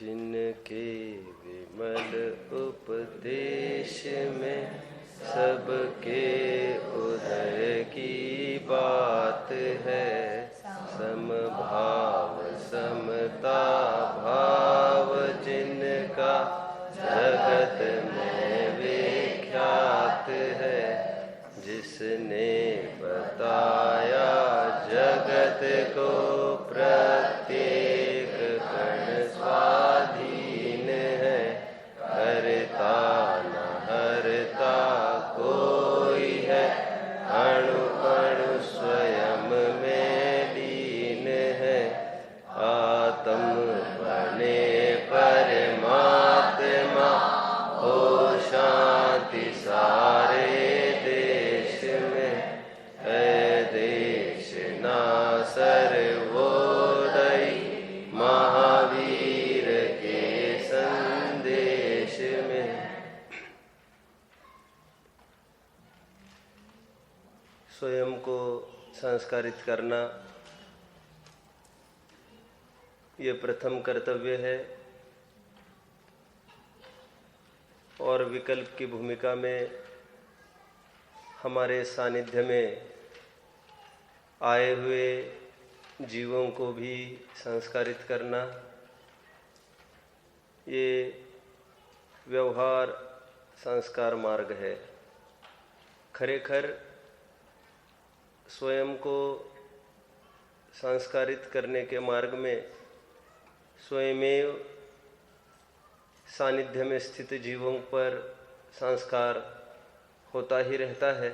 जिनके विमल उपदेश में सबके उदय की बात है। समभाव समता भाव जिनका जगत में विख्यात है। जिसने बताया जगत को प्रत्येक कण स्वाधीन है। करता न हरता कोई है, अणु अणु स्वयं में लीन है। आत्म बने परमात्मा हो शांति सारे देश में। है देश ना सर्वोदयी महावीर के संदेश में। स्वयं को संस्कारित करना ये प्रथम कर्तव्य है और विकल्प की भूमिका में हमारे सानिध्य में आए हुए जीवों को भी संस्कारित करना ये व्यवहार संस्कार मार्ग है। खरेखर स्वयं को संस्कारित करने के मार्ग में स्वयमेव सानिध्य में स्थित जीवों पर संस्कार होता ही रहता है।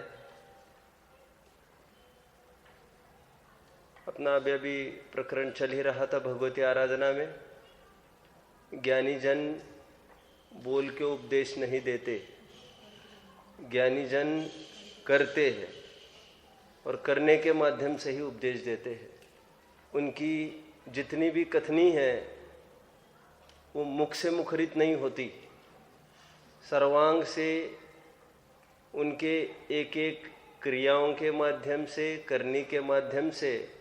अपना अभी प्रकरण चल ही रहा था भगवती आराधना में। ज्ञानी जन बोल के उपदेश नहीं देते, ज्ञानी जन करते हैं और करने के माध्यम से ही उपदेश देते हैं। उनकी जितनी भी कथनी है वो मुख से मुखरित नहीं होती, सर्वांग से उनके एक एक क्रियाओं के माध्यम से, करने के माध्यम से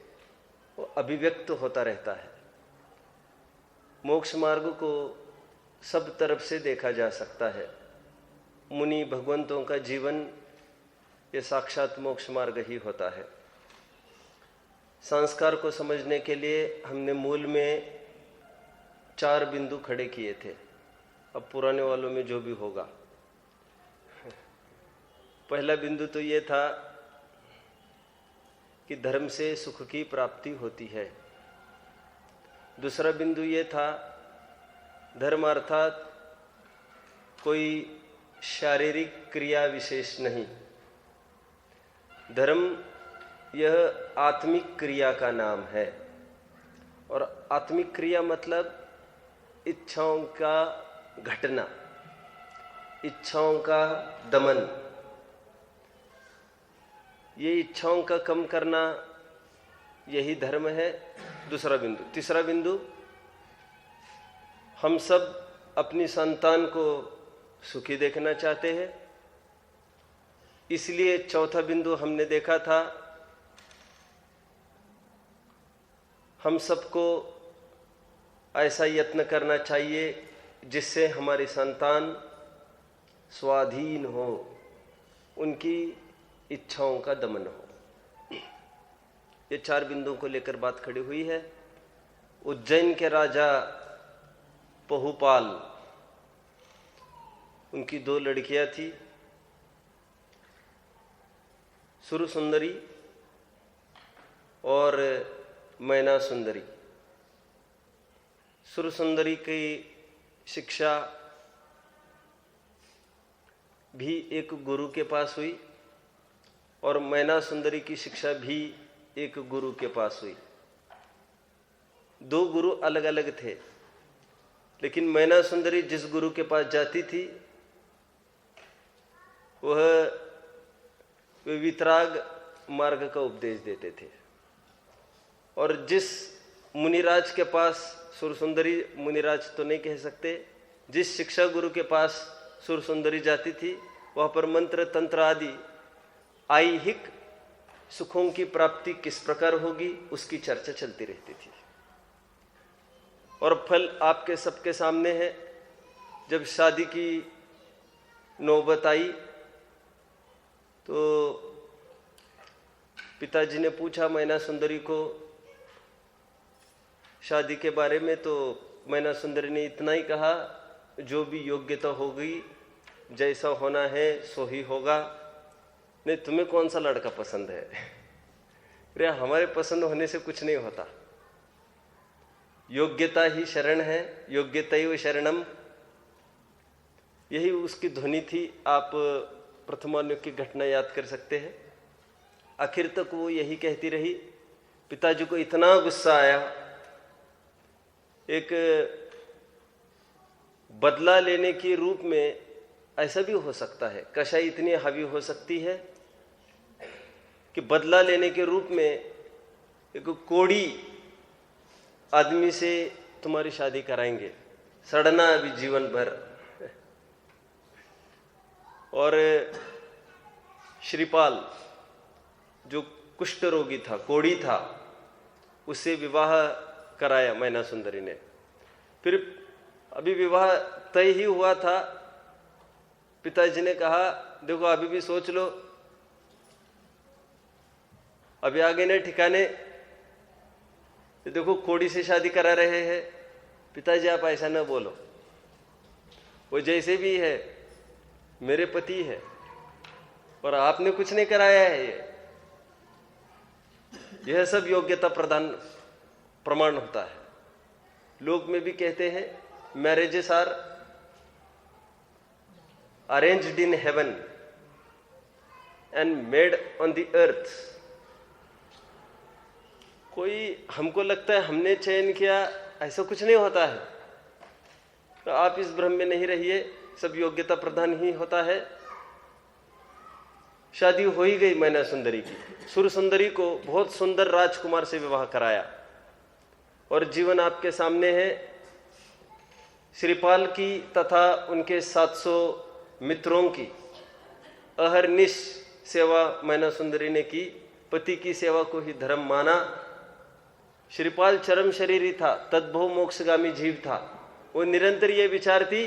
वो अभिव्यक्त होता रहता है। मोक्ष मार्ग को सब तरफ से देखा जा सकता है। मुनि भगवंतों का जीवन ये साक्षात मोक्ष मार्ग ही होता है। संस्कार को समझने के लिए हमने मूल में 4 बिंदु खड़े किए थे। अब पुराने वालों में जो भी होगा। पहला बिंदु तो ये था कि धर्म से सुख की प्राप्ति होती है। दूसरा बिंदु ये था धर्म अर्थात कोई शारीरिक क्रिया विशेष नहीं, धर्म यह आत्मिक क्रिया का नाम है। और आत्मिक क्रिया मतलब इच्छाओं का घटना, इच्छाओं का दमन। ये इच्छाओं का कम करना यही धर्म है। दूसरा बिंदु। तीसरा बिंदु, हम सब अपनी संतान को सुखी देखना चाहते हैं, इसलिए चौथा बिंदु हमने देखा था हम सबको ऐसा यत्न करना चाहिए जिससे हमारी संतान स्वाधीन हो, उनकी इच्छाओं का दमन हो। ये 4 बिंदुओं को लेकर बात खड़ी हुई है। उज्जैन के राजा पहुपाल, उनकी 2 लड़कियां थी, सुर सुंदरी और मैना सुंदरी। सुर सुंदरी की शिक्षा भी एक गुरु के पास हुई और मैना सुंदरी की शिक्षा भी एक गुरु के पास हुई। 2 गुरु अलग अलग थे, लेकिन मैना सुंदरी जिस गुरु के पास जाती थी वह वितराग मार्ग का उपदेश देते थे। और जिस मुनिराज के पास, सुरसुंदरी मुनिराज तो नहीं कह सकते, जिस शिक्षा गुरु के पास सुरसुंदरी जाती थी वहाँ पर मंत्र तंत्र आदि ऐहिक सुखों की प्राप्ति किस प्रकार होगी उसकी चर्चा चलती रहती थी। और फल आपके सबके सामने है। जब शादी की नौबत आई तो पिताजी ने पूछा मैना सुंदरी को शादी के बारे में, तो मैना सुंदरी ने इतना ही कहा, जो भी योग्यता होगी, जैसा होना है सो ही होगा। नहीं, तुम्हें कौन सा लड़का पसंद है? अरे हमारे पसंद होने से कुछ नहीं होता, योग्यता ही शरण है, योग्यतैव शरणम। यही उसकी ध्वनि थी। आप प्रथमानुग की घटना याद कर सकते हैं। आखिर तक वो यही कहती रही। पिताजी को इतना गुस्सा आया। एक बदला लेने के रूप में ऐसा भी हो सकता है, कषाय इतनी हावी हो सकती है कि बदला लेने के रूप में एक कोड़ी आदमी से तुम्हारी शादी कराएंगे, सड़ना अभी जीवन भर। और श्रीपाल जो कुष्ठ रोगी था, कोड़ी था, उससे विवाह कराया मैना सुंदरी ने। फिर अभी विवाह तय ही हुआ था। पिताजी ने कहा देखो अभी भी सोच लो, अभी आगे न ठिकाने, देखो कोड़ी से शादी करा रहे हैं। पिताजी आप ऐसा न बोलो, वो जैसे भी है मेरे पति है और आपने कुछ नहीं कराया है। यह सब योग्यता प्रदान प्रमाण होता है। लोग में भी कहते हैं marriages are arranged in heaven and made on the earth. कोई हमको लगता है हमने चयन किया, ऐसा कुछ नहीं होता है। तो आप इस भ्रम में नहीं रहिए, सब योग्यता प्रधान ही होता है। शादी हो ही गई मैना सुंदरी की। सुर सुंदरी को बहुत सुंदर राजकुमार से विवाह कराया और जीवन आपके सामने है। श्रीपाल की तथा उनके 700 मित्रों की अहरनिश सेवा मैना सुंदरी ने की। पति की सेवा को ही धर्म माना। श्रीपाल चरम शरीरी था, तद्भव मोक्षगामी जीव था। वो निरंतर ये विचारती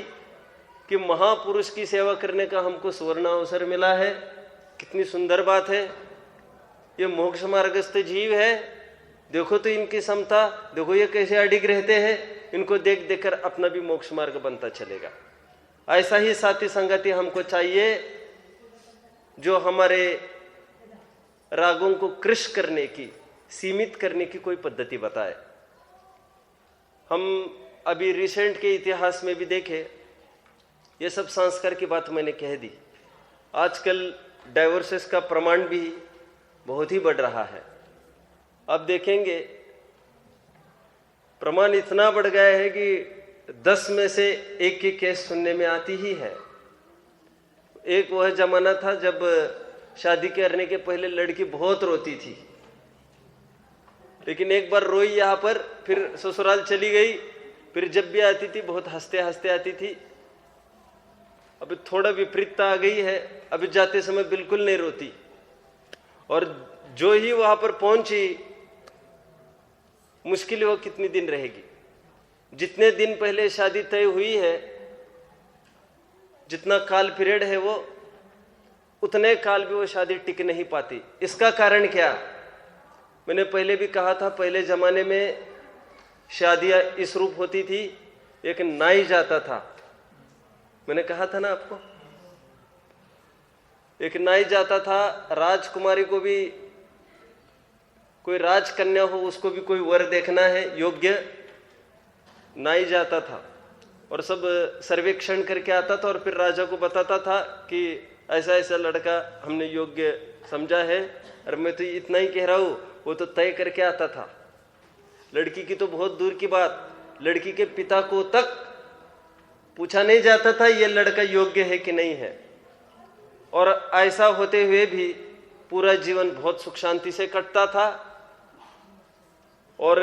कि महापुरुष की सेवा करने का हमको सुवर्ण अवसर मिला है, कितनी सुंदर बात है। ये मोक्ष मार्गस्थ जीव है, देखो तो इनकी समता, देखो ये कैसे अडिग रहते हैं, इनको देख देखकर अपना भी मोक्ष मार्ग बनता चलेगा। ऐसा ही साथी संगति हमको चाहिए जो हमारे रागों को कृश करने की, सीमित करने की कोई पद्धति बताए। हम अभी रिसेंट के इतिहास में भी देखें, ये सब संस्कार की बात मैंने कह दी। आजकल डाइवोर्सेस का प्रमाण भी बहुत ही बढ़ रहा है। अब देखेंगे प्रमाण इतना बढ़ गया है कि 10 में से एक की केस सुनने में आती ही है। एक वह जमाना था जब शादी करने के पहले लड़की बहुत रोती थी, लेकिन एक बार रोई यहाँ पर, फिर ससुराल चली गई, फिर जब भी आती थी बहुत हंसते हंसते आती थी। अभी थोड़ा विपरीतता आ गई है, अभी जाते समय बिल्कुल नहीं रोती। और जो ही वहां पर पहुंची, मुश्किल वो कितनी दिन रहेगी। जितने दिन पहले शादी तय हुई है, जितना काल पीरियड है वो, उतने काल भी वो शादी टिक नहीं पाती। इसका कारण क्या? मैंने पहले भी कहा था, पहले जमाने में शादियां इस रूप होती थी, एक नाई जाता था। मैंने कहा था ना आपको, एक नाई जाता था। राजकुमारी को भी, कोई राजकन्या हो उसको भी कोई वर देखना है योग्य, नाई जाता था और सब सर्वेक्षण करके आता था और फिर राजा को बताता था कि ऐसा ऐसा लड़का हमने योग्य समझा है। और मैं तो इतना ही कह रहा हूं, वो तो तय करके आता था। लड़की की तो बहुत दूर की बात, लड़की के पिता को तक पूछा नहीं जाता था ये लड़का योग्य है कि नहीं है। और ऐसा होते हुए भी पूरा जीवन बहुत सुख शांति से कटता था। और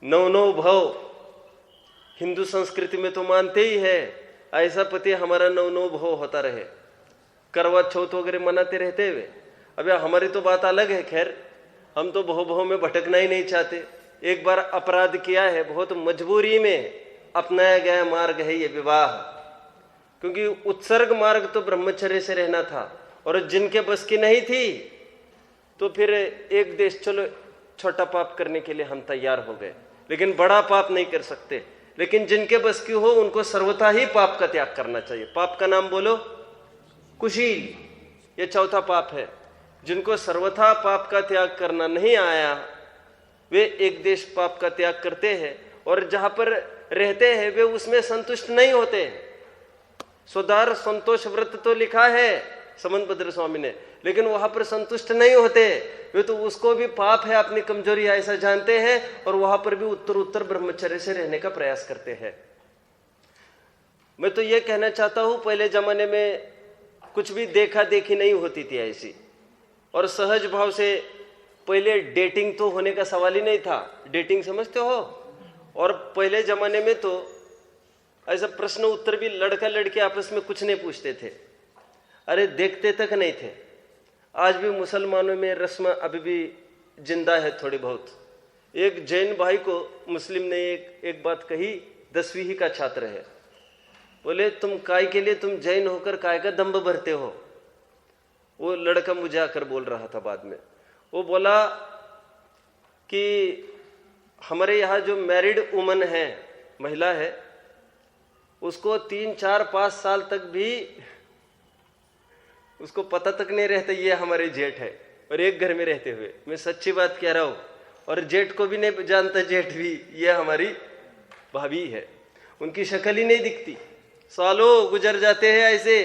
नव भव हिंदू संस्कृति में तो मानते ही है, ऐसा पति हमारा नव भव होता रहे, करवा चौथ वगैरह मनाते रहते हुए। अबे हमारी तो बात अलग है। खैर, हम तो भव भव में भटकना ही नहीं चाहते। एक बार अपराध किया है, बहुत मजबूरी में अपनाया गया मार्ग है ये विवाह, क्योंकि उत्सर्ग मार्ग तो ब्रह्मचर्य से रहना था, और जिनके बस की नहीं थी तो फिर एक देश चलो छोटा पाप करने के लिए हम तैयार हो गए, लेकिन बड़ा पाप नहीं कर सकते। लेकिन जिनके बस की हो उनको सर्वथा ही पाप का त्याग करना चाहिए। पाप का नाम बोलो, कुशील, ये चौथा पाप है। जिनको सर्वथा पाप का त्याग करना नहीं आया वे एक देश पाप का त्याग करते हैं, और जहां पर रहते हैं वे उसमें संतुष्ट नहीं होते। सुधार संतोष व्रत तो लिखा है समंत भद्र स्वामी ने, लेकिन वहां पर संतुष्ट नहीं होते वे, तो उसको भी पाप है, अपनी कमजोरी ऐसा जानते हैं, और वहां पर भी उत्तर उत्तर ब्रह्मचर्य से रहने का प्रयास करते हैं। मैं तो ये कहना चाहता हूं, पहले जमाने में कुछ भी देखा देखी नहीं होती थी ऐसी, और सहज भाव से पहले डेटिंग तो होने का सवाल ही नहीं था। डेटिंग समझते हो? और पहले जमाने में तो ऐसा प्रश्न उत्तर भी लड़का लड़की आपस में कुछ नहीं पूछते थे, अरे देखते तक नहीं थे। आज भी मुसलमानों में रस्म अभी भी जिंदा है थोड़ी बहुत। एक जैन भाई को मुस्लिम ने एक बात कही, 10वीं ही का छात्र है, बोले तुम काय के लिए, तुम जैन होकर काय का दम्भ भरते हो? वो लड़का मुझे आकर बोल रहा था बाद में, वो बोला कि हमारे यहाँ जो मैरिड वुमन है, महिला है, उसको 3, 4, 5 साल तक भी उसको पता तक नहीं रहता ये हमारे जेठ है, और एक घर में रहते हुए। मैं सच्ची बात कह रहा हूं, और जेठ को भी नहीं जानता जेठ भी ये हमारी भाभी है, उनकी शक्ल ही नहीं दिखती। सालों गुजर जाते हैं ऐसे।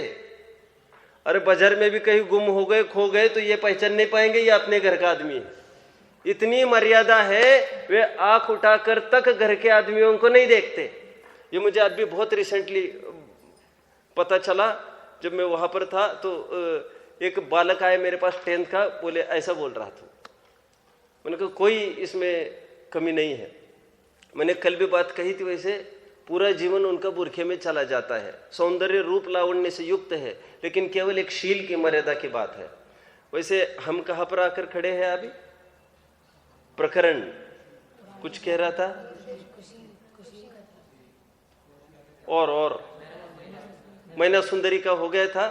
अरे बाजार में भी कहीं गुम हो गए, खो गए, तो ये पहचान नहीं पाएंगे ये अपने घर का आदमी है। इतनी मर्यादा है, वे आंख उठाकर तक घर के आदमियों को नहीं देखते। ये मुझे अभी बहुत रिसेंटली पता चला, जब मैं वहां पर था तो एक बालक आया मेरे पास 10th का, बोले ऐसा बोल रहा था। मैंने कहा कोई इसमें कमी नहीं है। मैंने कल भी बात कही थी, वैसे पूरा जीवन उनका बुरखे में चला जाता है, सौंदर्य रूप लावण्य से युक्त है, लेकिन केवल एक शील की मर्यादा की बात है। वैसे हम कहां पर आकर खड़े हैं अभी? प्रकरण कुछ कह रहा था, और मैना सुंदरी का हो गया था।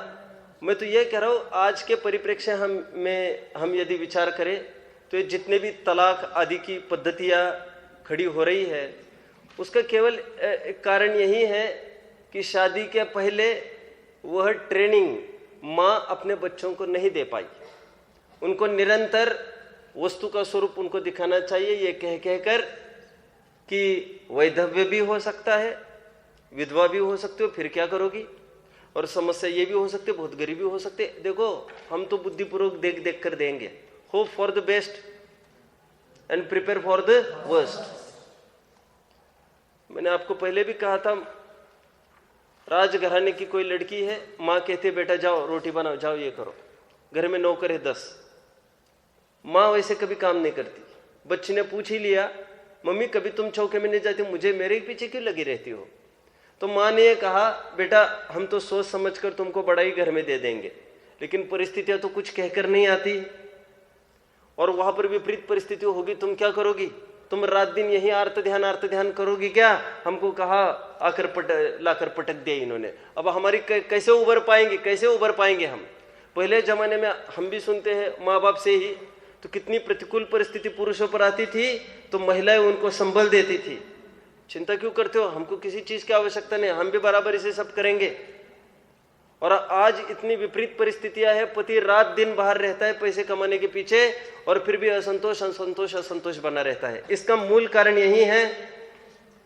मैं तो ये कह रहा हूं, आज के परिप्रेक्ष्य हम यदि विचार करें तो जितने भी तलाक आदि की पद्धतियां खड़ी हो रही है, उसका केवल एक कारण यही है कि शादी के पहले वह ट्रेनिंग माँ अपने बच्चों को नहीं दे पाई। उनको निरंतर वस्तु का स्वरूप उनको दिखाना चाहिए, ये कह कहकर कि वैधव्य भी हो सकता है, विधवा भी हो सकते हो, फिर क्या करोगी, और समस्या ये भी हो सकती है, बहुत गरीबी हो सकती है। देखो हम तो बुद्धिपूर्वक देख देख कर देंगे, hope for the best and prepare for the worst. मैंने आपको पहले भी कहा था, राजघराने की कोई लड़की है, माँ कहती है बेटा जाओ रोटी बनाओ, जाओ ये करो, घर में नौकर है 10, माँ वैसे कभी काम नहीं करती। बच्ची ने पूछ ही लिया, मम्मी कभी तुम चौके में नहीं जाती, मुझे मेरे पीछे क्यों लगी रहती हो? तो माँ ने कहा बेटा हम तो सोच समझकर तुमको बड़ा ही घर में दे देंगे, लेकिन परिस्थितियां तो कुछ कहकर नहीं आती, और वहां पर विपरीत परिस्थिति होगी, तुम क्या करोगी? तुम रात दिन यही आर्त ध्यान करोगी क्या? हमको कहा आकर लाकर पटक दिया इन्होंने। अब हमारी कैसे उबर पाएंगे, कैसे उबर पाएंगे हम? पहले जमाने में हम भी सुनते हैं माँ बाप से ही, तो कितनी प्रतिकूल परिस्थिति पुरुषों पर आती थी तो महिलाएं उनको संबल देती थी। चिंता क्यों करते हो, हमको किसी चीज की आवश्यकता नहीं, हम भी बराबर इसे सब करेंगे। और आज इतनी विपरीत परिस्थितियां हैं, पति रात दिन बाहर रहता है पैसे कमाने के पीछे, और फिर भी असंतोष बना रहता है। इसका मूल कारण यही है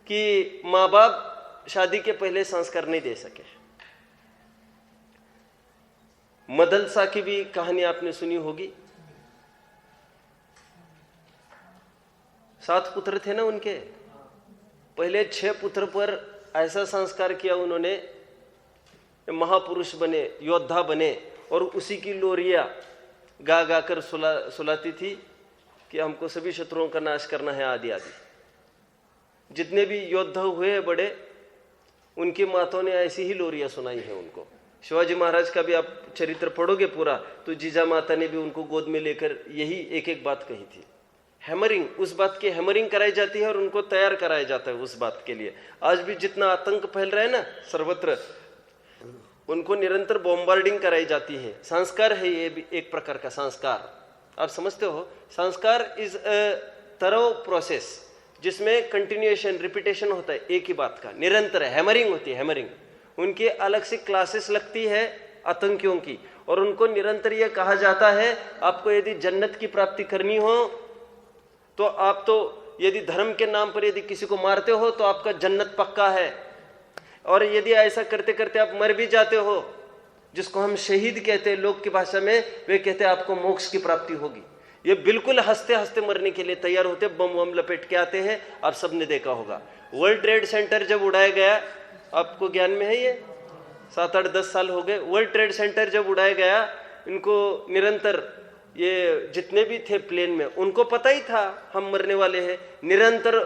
कि माँ बाप शादी के पहले संस्कार नहीं दे सके। मदलसा की भी कहानी आपने सुनी होगी, 7 पुत्र थे ना उनके, पहले 6 पुत्र पर ऐसा संस्कार किया उन्होंने, महापुरुष बने, योद्धा बने, और उसी की लोरिया गा गा कर सुलाती थी कि हमको सभी शत्रुओं का नाश करना है आदि आदि। जितने भी योद्धा हुए बड़े, उनकी माताओं ने ऐसी ही लोरिया सुनाई है उनको। शिवाजी महाराज का भी आप चरित्र पढ़ोगे पूरा, तो जीजा माता ने भी उनको गोद में लेकर यही एक एक बात कही थी। हैमरिंग, उस बात की हैमरिंग कराई जाती है और उनको तैयार कराया जाता है उस बात के लिए। आज भी जितना आतंक फैल रहा है ना सर्वत्र, उनको निरंतर बॉम्बार्डिंग कराई जाती है। संस्कार है ये भी एक प्रकार का संस्कार, आप समझते हो। संस्कार इज अ थरो प्रोसेस जिसमें कंटिन्यूएशन, रिपीटेशन होता है एक ही बात का, निरंतर हैमरिंग होती है, हैमरिंग। उनकी अलग से क्लासेस लगती है आतंकियों की, और उनको निरंतर यह कहा जाता है आपको यदि जन्नत की प्राप्ति करनी हो तो आप तो यदि धर्म के नाम पर यदि किसी को मारते हो तो आपका जन्नत पक्का है, और यदि ऐसा करते करते आप मर भी जाते हो, जिसको हम शहीद कहते हैं लोग की भाषा में, वे कहते हैं आपको मोक्ष की प्राप्ति होगी। ये बिल्कुल हंसते हंसते मरने के लिए तैयार होते, बम बम लपेट के आते हैं। आप सबने देखा होगा वर्ल्ड ट्रेड सेंटर जब उड़ाया गया, आपको ज्ञान में है ये, 7-8-10 साल हो गए। वर्ल्ड ट्रेड सेंटर जब उड़ाया गया, इनको निरंतर ये जितने भी थे प्लेन में, उनको पता ही था हम मरने वाले हैं, निरंतर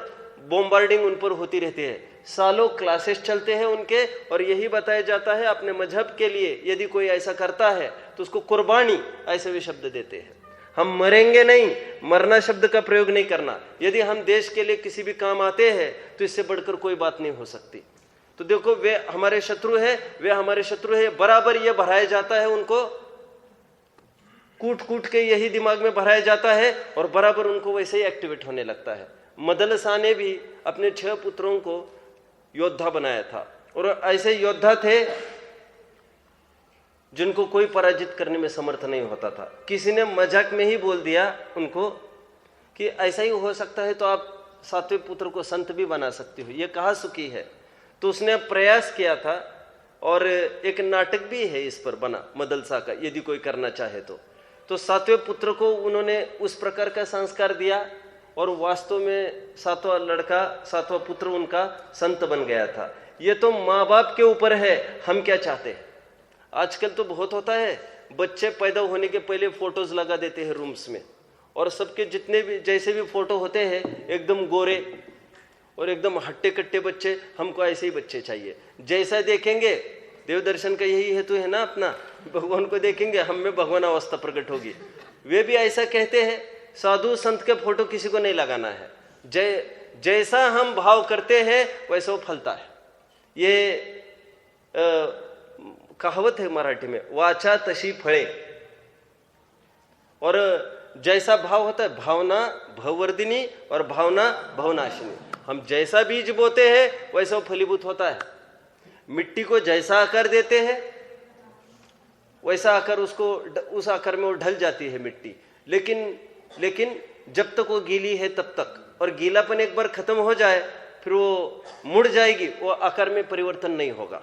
बॉम्बार्डिंग उन पर होती रहती है। सालों क्लासेस चलते हैं उनके, और यही बताया जाता है अपने मजहब के लिए यदि कोई ऐसा करता है तो उसको कुर्बानी, ऐसे भी शब्द देते हैं। हम मरेंगे नहीं, मरना शब्द का प्रयोग नहीं करना। यदि हम देश के लिए किसी भी काम आते हैं तो इससे बढ़कर कोई बात नहीं हो सकती। तो देखो, वे हमारे शत्रु है, वे हमारे शत्रु है, बराबर ये भराया जाता है उनको, कूट कूट के यही दिमाग में भराया जाता है, और बराबर उनको वैसे ही एक्टिवेट होने लगता है। मदलसा ने भी अपने 6 पुत्रों को योद्धा बनाया था, और ऐसे योद्धा थे जिनको कोई पराजित करने में समर्थ नहीं होता था। किसी ने मजाक में ही बोल दिया उनको कि ऐसा ही हो सकता है तो आप 7वें पुत्र को संत भी बना सकते हो, ये कहा सुखी है। तो उसने प्रयास किया था, और एक नाटक भी है इस पर बना मदलसा का, यदि कोई करना चाहे तो 7वें पुत्र को उन्होंने उस प्रकार का संस्कार दिया, और वास्तव में 7वां लड़का, 7वां पुत्र उनका संत बन गया था। ये तो माँ बाप के ऊपर है, हम क्या चाहते हैं। आजकल तो बहुत होता है, बच्चे पैदा होने के पहले फोटोज लगा देते हैं रूम्स में, और सबके जितने भी जैसे भी फोटो होते हैं एकदम गोरे और एकदम हट्टे कट्टे बच्चे, हमको ऐसे ही बच्चे चाहिए। जैसा देखेंगे, देव दर्शन का यही हेतु है ना अपना, भगवान को देखेंगे हम में भगवान अवस्था प्रकट होगी। वे भी ऐसा कहते हैं, साधु संत के फोटो किसी को नहीं लगाना है, जैसा हम भाव करते हैं वैसा वो फलता है। ये कहावत है मराठी में, वाचा तशी फळे। और जैसा भाव होता है, भावना भववर्धिनी और भावना भवनाशिनी। हम जैसा बीज बोते हैं वैसा वो फलीभूत होता है। मिट्टी को जैसा आकार देते हैं वैसा आकार उसको, उस आकार में वो ढल जाती है मिट्टी। लेकिन जब तक वो गीली है तब तक, और गीलापन एक बार खत्म हो जाए फिर वो मुड़ जाएगी, वो आकार में परिवर्तन नहीं होगा।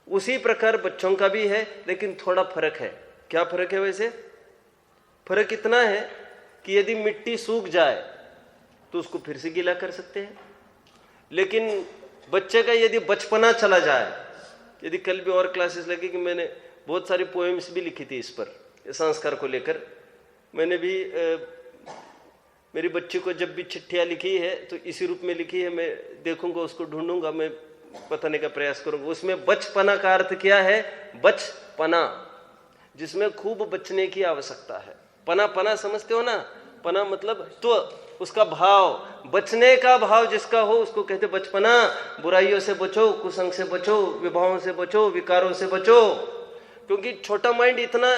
उसी प्रकार बच्चों का भी है, लेकिन थोड़ा फर्क है। क्या फर्क है वैसे? फर्क इतना है कि यदि मिट्टी सूख जाए तो उसको फिर से गीला कर सकते हैं, लेकिन बच्चे का यदि बचपना चला जाए, यदि कल भी और क्लासेस लगी कि मैंने बहुत सारी पोएम्स भी लिखी थी इस पर, संस्कार को लेकर। मैंने भी मेरी बच्ची को जब भी चिट्ठियाँ लिखी है तो इसी रूप में लिखी है। मैं देखूंगा, उसको ढूंढूंगा, मैं बताने का प्रयास करूंगा। उसमें बचपना का अर्थ क्या है? बचपना, जिसमें खूब बचने की आवश्यकता है। पना समझते हो ना? पना मतलब तो उसका भाव, बचने का भाव जिसका हो उसको कहते बचपना। बुराइयों से बचो, कुसंग से बचो, विभावों से बचो, विकारों से बचो। क्योंकि छोटा माइंड इतना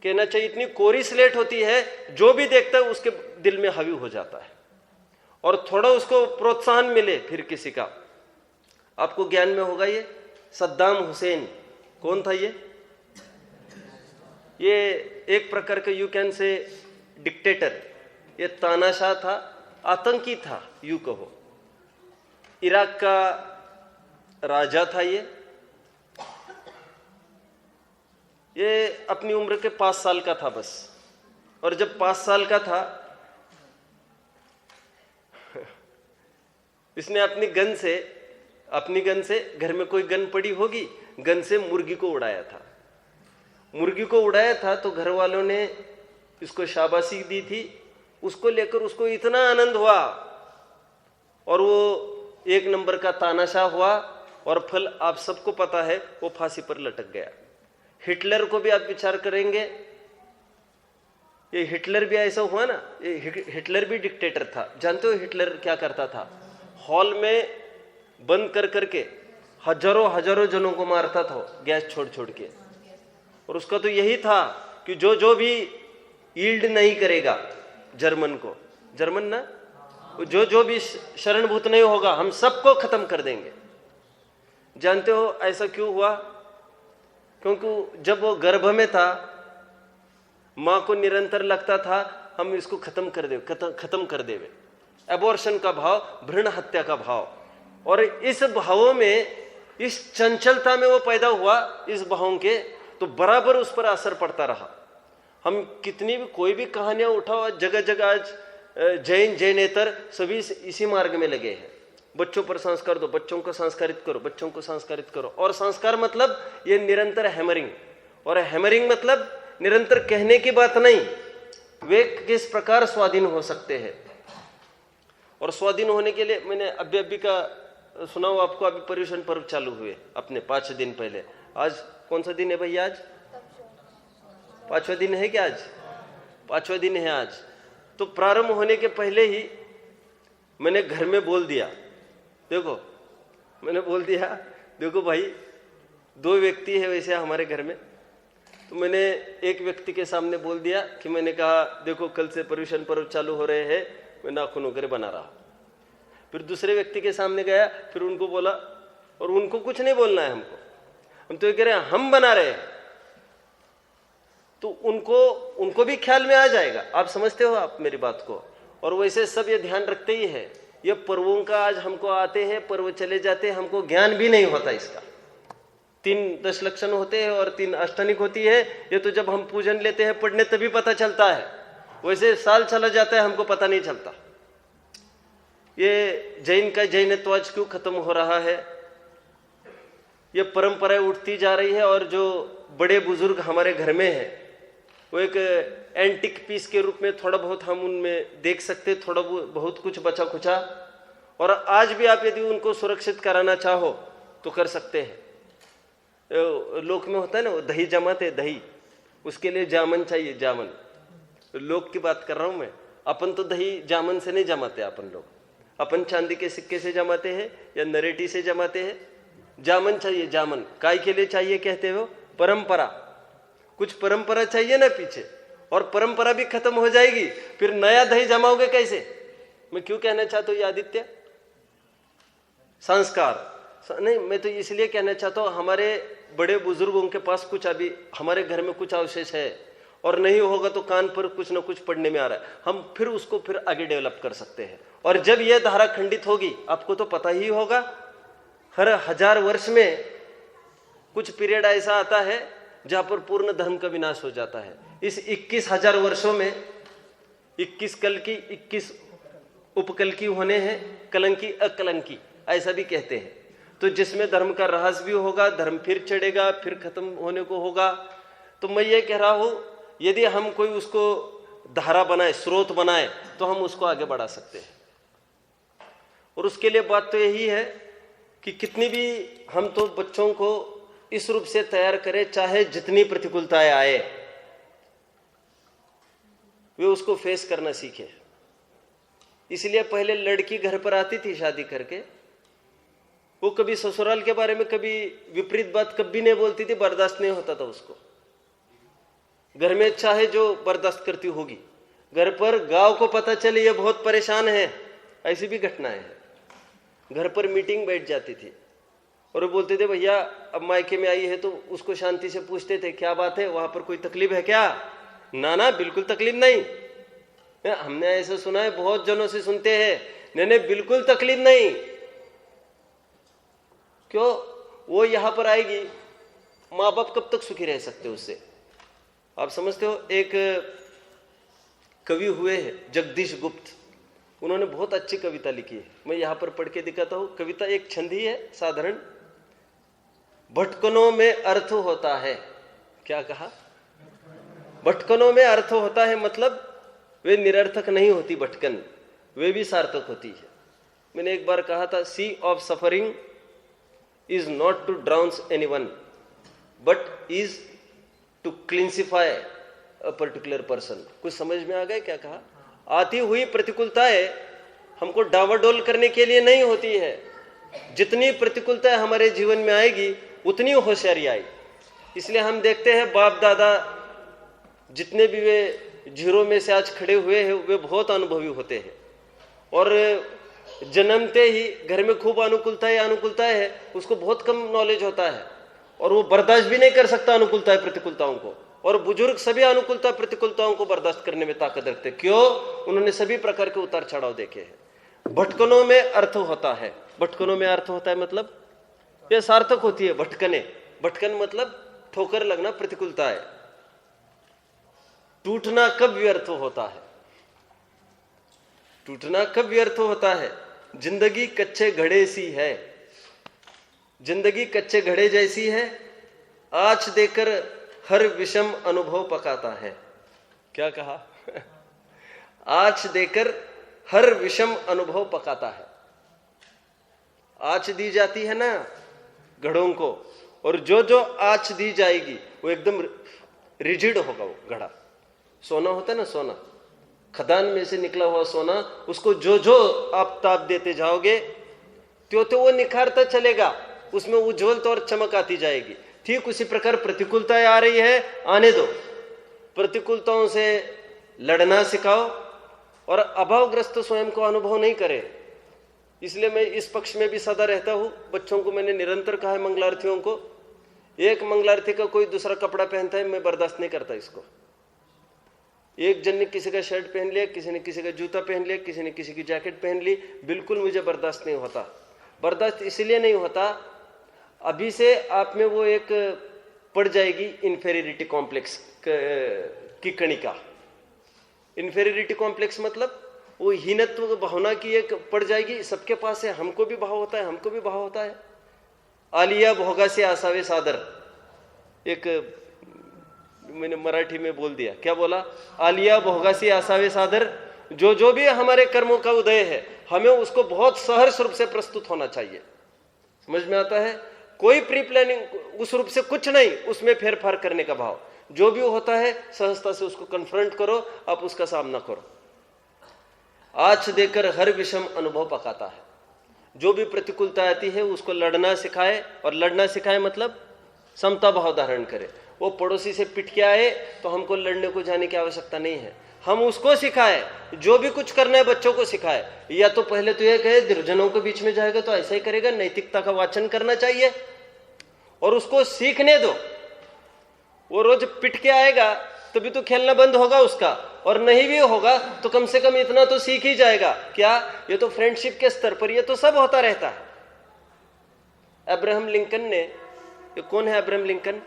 कहना चाहिए, इतनी कोरी स्लेट होती है, जो भी देखता है उसके दिल में हावी हो जाता है। और थोड़ा उसको प्रोत्साहन मिले फिर किसी का, आपको ज्ञान में होगा ये सद्दाम हुसैन कौन था? ये एक प्रकार का यू कैन से डिक्टेटर, ये तानाशाह था, आतंकी था, यू कहो। इराक का राजा था ये अपनी उम्र के 5 साल का था बस। और जब 5 साल का था इसने अपनी गन से घर में कोई गन पड़ी होगी, गन से मुर्गी को उड़ाया था। तो घर वालों ने इसको शाबाशी दी थी। उसको लेकर उसको इतना आनंद हुआ और वो 1 नंबर का तानाशाह हुआ, और फल आप सबको पता है, वो फांसी पर लटक गया। हिटलर को भी आप विचार करेंगे, ये हिटलर भी ऐसा हुआ ना, ये हिटलर भी डिक्टेटर था। जानते हो हिटलर क्या करता था? हॉल में बंद कर करके हजारों हजारों जनों को मारता था गैस छोड़ छोड़ के। और उसका तो यही था कि जो जो भी यील्ड नहीं करेगा जर्मन ना, जो जो भी शरणभूत नहीं होगा हम सबको खत्म कर देंगे। जानते हो ऐसा क्यों हुआ? क्योंकि जब वो गर्भ में था मां को निरंतर लगता था हम इसको खत्म कर देवे। एबॉर्शन का भाव, भ्रूण हत्या का भाव, और इस भावों में, इस चंचलता में वो पैदा हुआ, इस भावों के, तो बराबर उस पर असर पड़ता रहा। हम कितनी भी कोई भी कहानियां उठाओ, जगह जगह आज जैनेतर सभी इसी मार्ग में लगे हैं। बच्चों पर संस्कार दो, बच्चों को संस्कारित करो, बच्चों को संस्कारित करो। और संस्कार मतलब ये निरंतर हैमरिंग, और हैमरिंग मतलब निरंतर कहने की बात नहीं, वे किस प्रकार स्वाधीन हो सकते हैं। और स्वाधीन होने के लिए मैंने अभी का सुनाओ आपको, अभी पर्युषण पर्व चालू हुए अपने 5 दिन पहले। आज कौन सा दिन है भैया? आज 5वां दिन है क्या? आज 5वां दिन है आज। तो प्रारंभ होने के पहले ही मैंने घर में बोल दिया, देखो भाई 2 व्यक्ति है वैसे हमारे घर में। तो मैंने एक व्यक्ति के सामने बोल दिया कि मैंने कहा देखो कल से पर्युषण पर्व चालू हो रहे हैं, मैं नाखून वगैरह बना रहा। फिर दूसरे व्यक्ति के सामने गया, फिर उनको बोला, और उनको कुछ नहीं बोलना है हमको, हम तो ये कह रहे हैं हम बना रहे हैं। तो उनको भी ख्याल में आ जाएगा। आप समझते हो आप मेरी बात को? और वैसे सब ये ध्यान रखते ही है। ये पर्वों का आज हमको आते हैं, पर्व चले जाते हैं, हमको ज्ञान भी नहीं होता इसका। 3 दशलक्षण होते हैं और 3 अष्टनिक होती है। ये तो जब हम पूजन लेते हैं पढ़ने तभी पता चलता है, वैसे साल चला जाता है हमको पता नहीं चलता। ये जैन का जैनत्व आज क्यों खत्म हो रहा है? ये परंपराएं उठती जा रही है, और जो बड़े बुजुर्ग हमारे घर में हैं वो एक एंटिक पीस के रूप में थोड़ा बहुत हम उनमें देख सकते, थोड़ा बहुत कुछ बचा खुचा। और आज भी आप यदि उनको सुरक्षित कराना चाहो तो कर सकते हैं। लोक में होता है ना वो दही जमाते, दही, उसके लिए जामन चाहिए, जामन। लोक की बात कर रहा हूं मैं। अपन तो दही जामन से नहीं जमाते, अपन लोग अपन चांदी के सिक्के से जमाते हैं या नरेटी से जमाते हैं। जामन चाहिए, जामन काय के लिए चाहिए कहते हो? परंपरा, कुछ परंपरा चाहिए ना पीछे, और परंपरा भी खत्म हो जाएगी, फिर नया दही जमाओगे कैसे? मैं क्यों कहना चाहता हूं ये आदित्य? संस्कार नहीं, मैं तो इसलिए कहना चाहता हूं हमारे बड़े बुजुर्गों के पास कुछ अभी हमारे घर में कुछ अवशेष है, और नहीं होगा तो कान पर कुछ ना कुछ पढ़ने में आ रहा है, हम फिर उसको फिर आगे डेवलप कर सकते हैं। और जब यह धारा खंडित होगी, आपको तो पता ही होगा, हर 1000 वर्ष में कुछ पीरियड ऐसा आता है जहां पर पूर्ण धर्म का विनाश हो जाता है। इस 21,000 वर्षों में 21 कलकी, 21 उपकलकी होने हैं, कलंकी अकलंकी ऐसा भी कहते हैं। तो जिसमें धर्म का रहस भी होगा, धर्म फिर चढ़ेगा, फिर खत्म होने को होगा। तो मैं ये कह रहा हूं यदि हम कोई उसको धारा बनाए, स्रोत बनाए, तो हम उसको आगे बढ़ा सकते हैं। और उसके लिए बात तो यही है कि कितनी भी हम तो बच्चों को इस रूप से तैयार करें, चाहे जितनी प्रतिकूलताएं आए वे उसको फेस करना सीखे। इसलिए पहले लड़की घर पर आती थी शादी करके, वो कभी ससुराल के बारे में कभी विपरीत बात कभी नहीं बोलती थी, बर्दाश्त नहीं होता था उसको। घर में चाहे जो बर्दाश्त करती होगी, घर पर गांव को पता चले ये बहुत परेशान है, ऐसी भी घटनाएं हैं। घर पर मीटिंग बैठ जाती थी और वो बोलते थे भैया अब मायके में आई है, तो उसको शांति से पूछते थे क्या बात है, वहां पर कोई तकलीफ है क्या? ना ना बिल्कुल तकलीफ नहीं। हमने ऐसा सुना है, बहुत जनों से सुनते हैं, नहीं बिल्कुल तकलीफ नहीं। क्यों? वो यहां पर आएगी, माँ बाप कब तक सुखी रह सकते उससे? आप समझते हो? एक कवि हुए हैं जगदीश गुप्त, उन्होंने बहुत अच्छी कविता लिखी है, मैं यहां पर पढ़ के दिखाता हूं। कविता एक छंदी है साधारण, भटकनों में अर्थ होता है। क्या कहा? भटकनों में अर्थ होता है, मतलब वे निरर्थक नहीं होती भटकन, वे भी सार्थक होती है। मैंने एक बार कहा था, sea of suffering is not to drown anyone but is to classify a particular person. कुछ समझ में आ गया क्या कहा? आती हुई प्रतिकूलताएं हमको डावाडोल करने के लिए नहीं होती है। जितनी प्रतिकूलताएं हमारे जीवन में आएगी उतनी होशियारी आएगी। इसलिए हम देखते हैं बाप दादा जितने भी वे जीरो में से आज खड़े हुए हैं वे बहुत अनुभवी होते हैं, और जन्मते ही घर में खूब अनुकूलताएं है, उसको बहुत कम नॉलेज होता है और वो बर्दाश्त भी नहीं कर सकता अनुकूलताएं प्रतिकूलताओं को। और बुजुर्ग सभी अनुकूलता प्रतिकूलताओं को बर्दाश्त करने में ताकत रखते। क्यों? उन्होंने सभी प्रकार के उतार चढ़ाव देखे हैं। भटकनों में अर्थ होता है, भटकनों में अर्थ होता है मतलब यह सार्थक होती है। भटकने, भटकन मतलब ठोकर लगना, प्रतिकूलता है। टूटना कब व्यर्थ होता है? टूटना कब व्यर्थ होता है? जिंदगी कच्चे घड़े सी है, जिंदगी कच्चे घड़े जैसी है, आँच देकर हर विषम अनुभव पकाता है। क्या कहा? आँच देकर हर विषम अनुभव पकाता है। आँच दी जाती है ना घड़ों को, और जो जो आँच दी जाएगी वो एकदम रिजिड होगा। वो घड़ा सोना होता है ना, सोना खदान में से निकला हुआ सोना, उसको जो जो आप ताप देते जाओगे तो वो निखारता चलेगा, उसमें उज्जवलता और चमक आती जाएगी। ठीक उसी प्रकार प्रतिकूलताएं आ रही है, आने दो। प्रतिकूलताओं से लड़ना सिखाओ और अभावग्रस्त स्वयं को अनुभव नहीं करे। इसलिए मैं इस पक्ष में भी सदा रहता हूं। बच्चों को मैंने निरंतर कहा है, मंगलार्थियों को, एक मंगलार्थी का कोई दूसरा कपड़ा पहनता है मैं बर्दाश्त नहीं करता इसको। एक जन ने किसी का शर्ट पहन लिया, किसी ने किसी का जूता पहन लिया, किसी ने किसी की जैकेट पहन ली, बिल्कुल मुझे बर्दाश्त नहीं होता। बर्दाश्त इसलिए नहीं होता, अभी से आप में वो एक पड़ जाएगी इन्फेरियरिटी कॉम्प्लेक्स की कणिका। इन्फेरियरिटी कॉम्प्लेक्स मतलब वो हीनत्व भावना की एक पड़ जाएगी। सबके पास है, हमको भी भाव होता है, हमको भी भाव होता है। आलिया भोगा से आसावे सादर, एक मैंने मराठी में बोल दिया, क्या बोला? आलिया भोगा से आसावे सादर। जो जो भी हमारे कर्मों का उदय है हमें उसको बहुत सहर्ष रूप से प्रस्तुत होना चाहिए। समझ में आता है? कोई प्री प्लानिंग उस रूप से कुछ नहीं, उसमें फेरफार करने का भाव। जो भी होता है सहजता से उसको कन्फ्रंट करो, आप उसका सामना करो। आँच देकर हर विषम अनुभव पकाता है। जो भी प्रतिकूलता आती है उसको लड़ना सिखाए, और लड़ना सिखाए मतलब समता भाव धारण करे। वो पड़ोसी से पिट के आए तो हमको लड़ने को जाने की आवश्यकता नहीं है, हम उसको सिखाए। जो भी कुछ करना है बच्चों को सिखाए। या तो पहले तो यह कहे दुर्जनों के बीच में जाएगा तो ऐसा ही करेगा, नैतिकता का वाचन करना चाहिए और उसको सीखने दो। वो रोज पिट के आएगा तभी तो खेलना बंद होगा उसका, और नहीं भी होगा तो कम से कम इतना तो सीख ही जाएगा। क्या? ये तो फ्रेंडशिप के स्तर पर ये तो सब होता रहता है। अब्राहम लिंकन ने, ये कौन है Abraham Lincoln?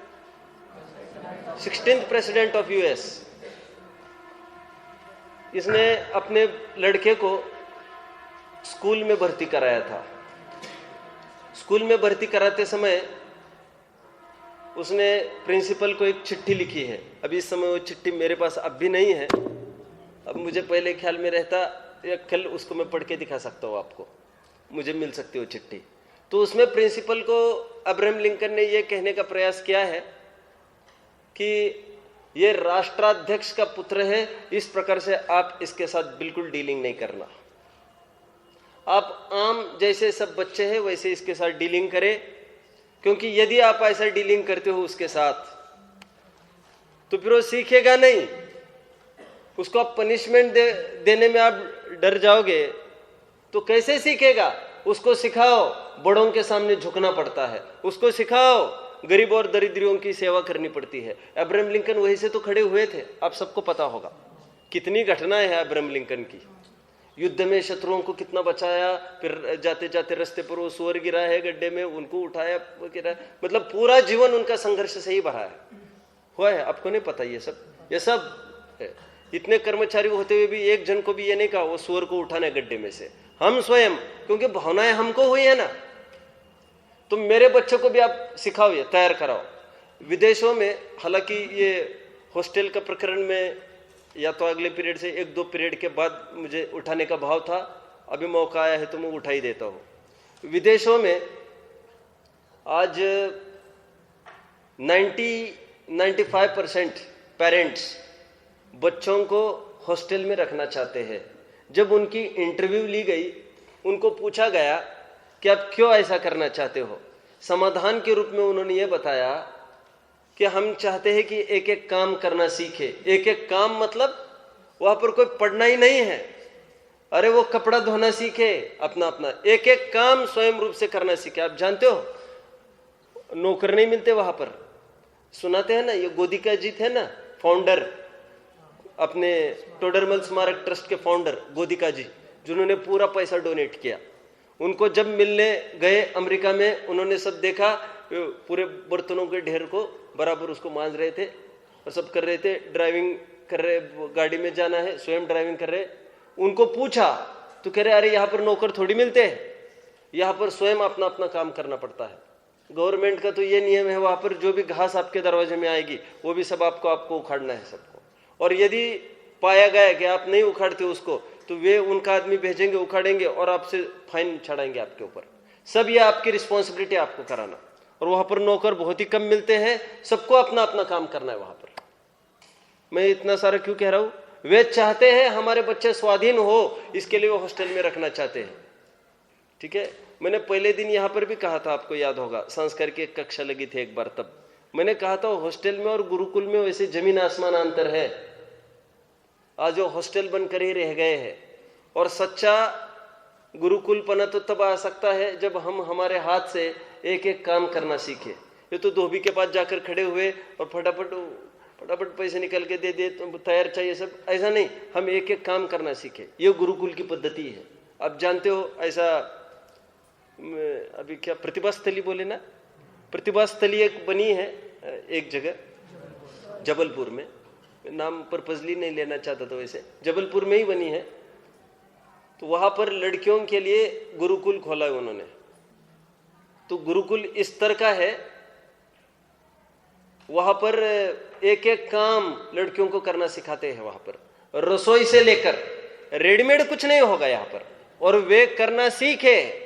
16th president of US. इसने अपने लड़के को स्कूल में भर्ती कराया था। स्कूल में भर्ती कराते समय उसने प्रिंसिपल को एक चिट्ठी लिखी है। अभी इस समय वो चिट्ठी मेरे पास अब भी नहीं है, अब मुझे पहले ख्याल में रहता, या कल उसको मैं पढ़ के दिखा सकता हूँ आपको, मुझे मिल सकती है वो चिट्ठी। तो उसमें प्रिंसिपल को अब्राहम लिंकन ने ये कहने का प्रयास किया है कि ये राष्ट्राध्यक्ष का पुत्र है, इस प्रकार से आप इसके साथ बिल्कुल डीलिंग नहीं करना। आप आम जैसे सब बच्चे हैं वैसे इसके साथ डीलिंग करें, क्योंकि यदि आप ऐसा डीलिंग करते हो उसके साथ तो फिर वो सीखेगा नहीं। उसको आप पनिशमेंट देने में आप डर जाओगे तो कैसे सीखेगा? उसको सिखाओ बड़ों के सामने झुकना पड़ता है, उसको सिखाओ गरीब और दरिद्रियों की सेवा करनी पड़ती है। अब्राहम लिंकन वहीं से तो खड़े हुए थे, आप सबको पता होगा कितनी घटनाएं हैं अब्राहम लिंकन की। युद्ध में शत्रुओं को कितना बचाया, फिर जाते जाते रास्ते पर वो सुअर गिरा है गड्ढे में, उनको उठाया गिरा, मतलब पूरा जीवन उनका संघर्ष से ही भरा है। हुआ है, आपको नहीं पता ये सब है। इतने कर्मचारी होते हुए भी एक जन को भी ये नहीं कहा वो सुअर को उठाना है गड्ढे में से। हम स्वयं, क्योंकि भावनाएं हमको हुई है ना, तो मेरे बच्चों को भी आप सिखाओ, ये तैयार कराओ। विदेशों में हालांकि ये हॉस्टल का प्रकरण में या तो अगले पीरियड से 1-2 पीरियड के बाद मुझे उठाने का भाव था, अभी मौका आया है तो मैं उठा ही देता हूँ। विदेशों में आज 90-95% पेरेंट्स बच्चों को हॉस्टल में रखना चाहते हैं। जब उनकी इंटरव्यू ली गई, उनको पूछा गया कि आप क्यों ऐसा करना चाहते हो, समाधान के रूप में उन्होंने ये बताया कि हम चाहते हैं कि एक एक काम करना सीखे। एक एक काम मतलब वहां पर कोई पढ़ना ही नहीं है, अरे वो कपड़ा धोना सीखे, अपना अपना एक एक काम स्वयं रूप से करना सीखे। आप जानते हो नौकर नहीं मिलते वहां पर, सुनाते हैं ना, ये गोदिका जी थे ना फाउंडर, अपने टोडरमल स्मारक ट्रस्ट के फाउंडर गोदिका जी, जिन्होंने पूरा पैसा डोनेट किया। उनको जब मिलने गए अमेरिका में, उन्होंने सब देखा, पूरे बर्तनों के ढेर को बराबर उसको मांज रहे थे और सब कर रहे थे, ड्राइविंग कर रहे, गाड़ी में जाना है, स्वयं ड्राइविंग कर रहे। उनको पूछा तो कह रहे अरे यहाँ पर नौकर थोड़ी मिलते हैं, यहाँ पर स्वयं अपना अपना काम करना पड़ता है। गवर्नमेंट का तो ये नियम है, वहां पर जो भी घास आपके दरवाजे में आएगी वो भी सब आपको उखाड़ना है सबको, और यदि पाया गया कि आप नहीं उखाड़ते उसको तो वे उनका आदमी भेजेंगे, उखाड़ेंगे और आपसे फाइन चढ़ाएंगे आपके ऊपर। सब ये आपकी रिस्पॉन्सिबिलिटी आपको कराना। और वहां पर नौकर बहुत ही कम मिलते हैं, सबको अपना अपना काम करना है वहां पर। मैं इतना सारा क्यों कह रहा हूं, वे चाहते हैं हमारे बच्चे स्वाधीन हो, इसके लिए वो हॉस्टल में रखना चाहते हैं। ठीक है, मैंने पहले दिन यहां पर भी कहा था, आपको याद होगा, संस्कार की एक कक्षा लगी थी एक बार, तब मैंने कहा था हॉस्टल में और गुरुकुल में वैसे जमीन आसमान अंतर है। आज वो हॉस्टल बनकर ही रह गए हैं, और सच्चा गुरुकुलपना तो तब आ सकता है जब हम हमारे हाथ से एक एक काम करना सीखे। ये तो धोबी के पास जाकर खड़े हुए और फटाफट पैसे निकल के दे दे, तो तैयार चाहिए सब, ऐसा नहीं, हम एक एक काम करना सीखे। ये गुरुकुल की पद्धति है। आप जानते हो ऐसा, अभी क्या प्रतिभा स्थली बोले ना, प्रतिभा स्थली एक बनी है एक जगह जबलपुर में, नाम पर्पजली नहीं लेना चाहता था, वैसे जबलपुर में ही बनी है। तो वहां पर लड़कियों के लिए गुरुकुल खोला है उन्होंने। तो गुरुकुल इस तरह का है, वहां पर एक एक काम लड़कियों को करना सिखाते हैं। वहां पर रसोई से लेकर रेडीमेड कुछ नहीं होगा यहाँ पर, और वे करना सीखे।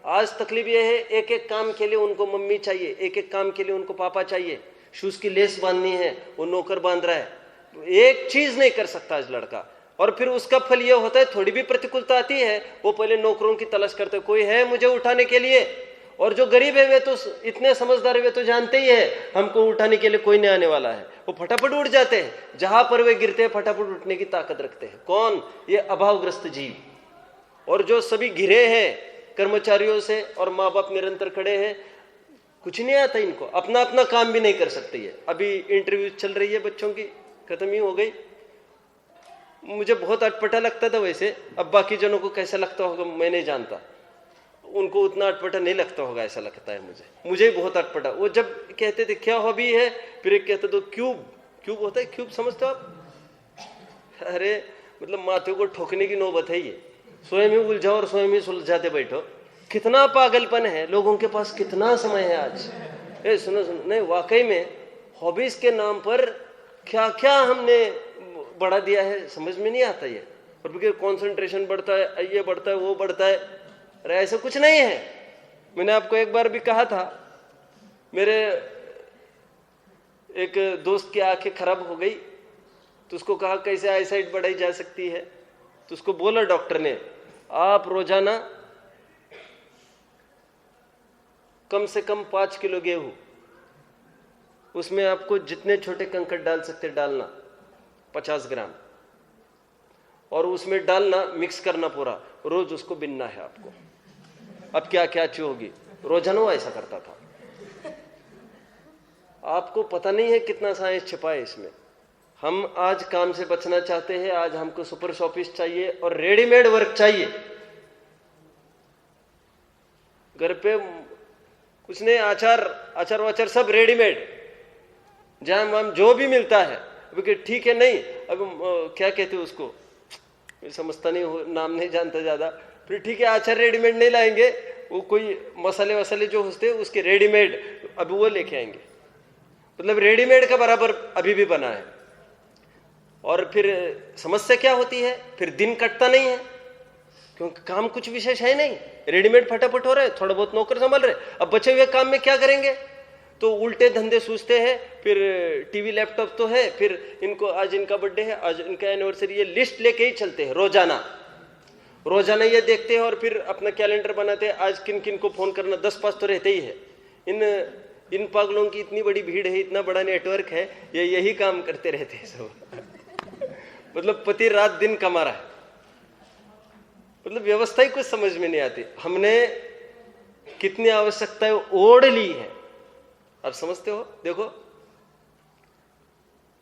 आज तकलीफ यह है, एक एक काम के लिए उनको मम्मी चाहिए, एक एक काम के लिए उनको पापा चाहिए। शूज की लेस बांधनी है, वो नौकर बांध रहा है, एक चीज नहीं कर सकता आज लड़का। और फिर उसका फल यह होता है, थोड़ी भी प्रतिकूलता आती है, वो पहले नौकरों की तलाश करते, कोई है मुझे उठाने के लिए। और जो गरीब है वे तो इतने समझदार है, वे तो जानते ही है हमको उठाने के लिए कोई नहीं आने वाला है, वो फटाफट उठ जाते हैं। जहां पर वे गिरते हैं फटाफट उठने की ताकत रखते हैं। कौन? ये अभावग्रस्त जीव। और जो सभी घिरे हैं कर्मचारियों से और माँ बाप निरंतर खड़े हैं, कुछ नहीं आता इनको, अपना अपना काम भी नहीं कर सकते। ये अभी इंटरव्यू चल रही है बच्चों की, खत्म ही हो गई। मुझे बहुत अटपटा लगता था वैसे, अब बाकी जनों को कैसा लगता होगा मैं नहीं जानता, उनको उतना अटपटा नहीं लगता होगा, ऐसा लगता है मुझे ही बहुत अटपटा। वो जब कहते थे क्या हॉबी है, फिर एक कहते तो क्यूब होता है, क्यूब समझते हो आप? अरे मतलब माथे को ठोकने की नौबत है ये, स्वयं ही उलझाओ और स्वयं ही सुलझाते बैठो। कितना पागलपन है लोगों के पास, कितना समय है आज। सुनो नहीं, वाकई में हॉबीज के नाम पर क्या क्या हमने बढ़ा दिया है, समझ में नहीं आता ये। और फिर कंसंट्रेशन बढ़ता है, ये बढ़ता है, वो बढ़ता है। अरे ऐसा कुछ नहीं है। मैंने आपको एक बार भी कहा था, मेरे एक दोस्त की आंखें खराब हो गई, तो उसको कहा कैसे आईसाइट बढ़ाई जा सकती है। तो उसको बोला डॉक्टर ने, आप रोजाना कम से कम 5 किलो गेहूं, उसमें आपको जितने छोटे कंकड़ डाल सकते डालना, 50 ग्राम, और उसमें डालना, मिक्स करना पूरा, रोज उसको बिनना है आपको। अब क्या क्या चीज होगी, रोजाना वो ऐसा करता था। आपको पता नहीं है कितना साइंस छिपा है इसमें। हम आज काम से बचना चाहते हैं, आज हमको सुपर शॉपिस चाहिए और रेडीमेड वर्क चाहिए। घर पे कुछ नहीं, आचार वाचार सब रेडीमेड, जहां जो भी मिलता है। अभी ठीक है, नहीं अब क्या कहते हैं उसको, समझता नहीं, नाम नहीं जानता ज्यादा। फिर ठीक है, आचार रेडीमेड नहीं लाएंगे, वो कोई मसाले वसाले जो होते हैं उसके रेडीमेड अभी वो लेके आएंगे। मतलब रेडीमेड का बराबर अभी भी बना है। और फिर समस्या क्या होती है, फिर दिन कटता नहीं है, क्योंकि काम कुछ विशेष है नहीं, रेडीमेड फटाफट हो रहा है, थोड़ा बहुत नौकर संभाल रहे। अब बचे हुए काम में क्या करेंगे? तो उल्टे धंधे सूझते हैं, फिर टीवी लैपटॉप तो है, फिर इनको आज इनका बर्थडे है, आज इनका एनिवर्सरी, ये लिस्ट लेके ही चलते हैं रोजाना ये देखते हैं और फिर अपना कैलेंडर बनाते हैं, आज किन किन को फोन करना, 10-5 तो रहते ही है। इन पागलों की इतनी बड़ी भीड़ है, इतना बड़ा नेटवर्क है, ये यही काम करते रहते हैं सब। मतलब पति रात दिन कमा रहा है, मतलब व्यवस्था ही कुछ समझ में नहीं आती। हमने कितनी आवश्यकताएं ओढ़ ली है, आप समझते हो? देखो,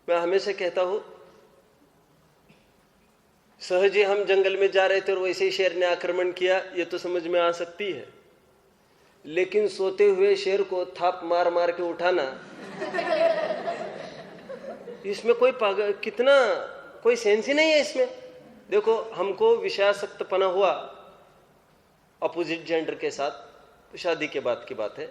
मैं हमेशा कहता हूं, सहज ही हम जंगल में जा रहे थे और वैसे ही शेर ने आक्रमण किया, ये तो समझ में आ सकती है, लेकिन सोते हुए शेर को थाप मार मार के उठाना, इसमें कोई कितना कोई सेंस ही नहीं है इसमें। देखो, हमको विषयासक्तपना हुआ अपोजिट जेंडर के साथ, शादी के बाद की बात है,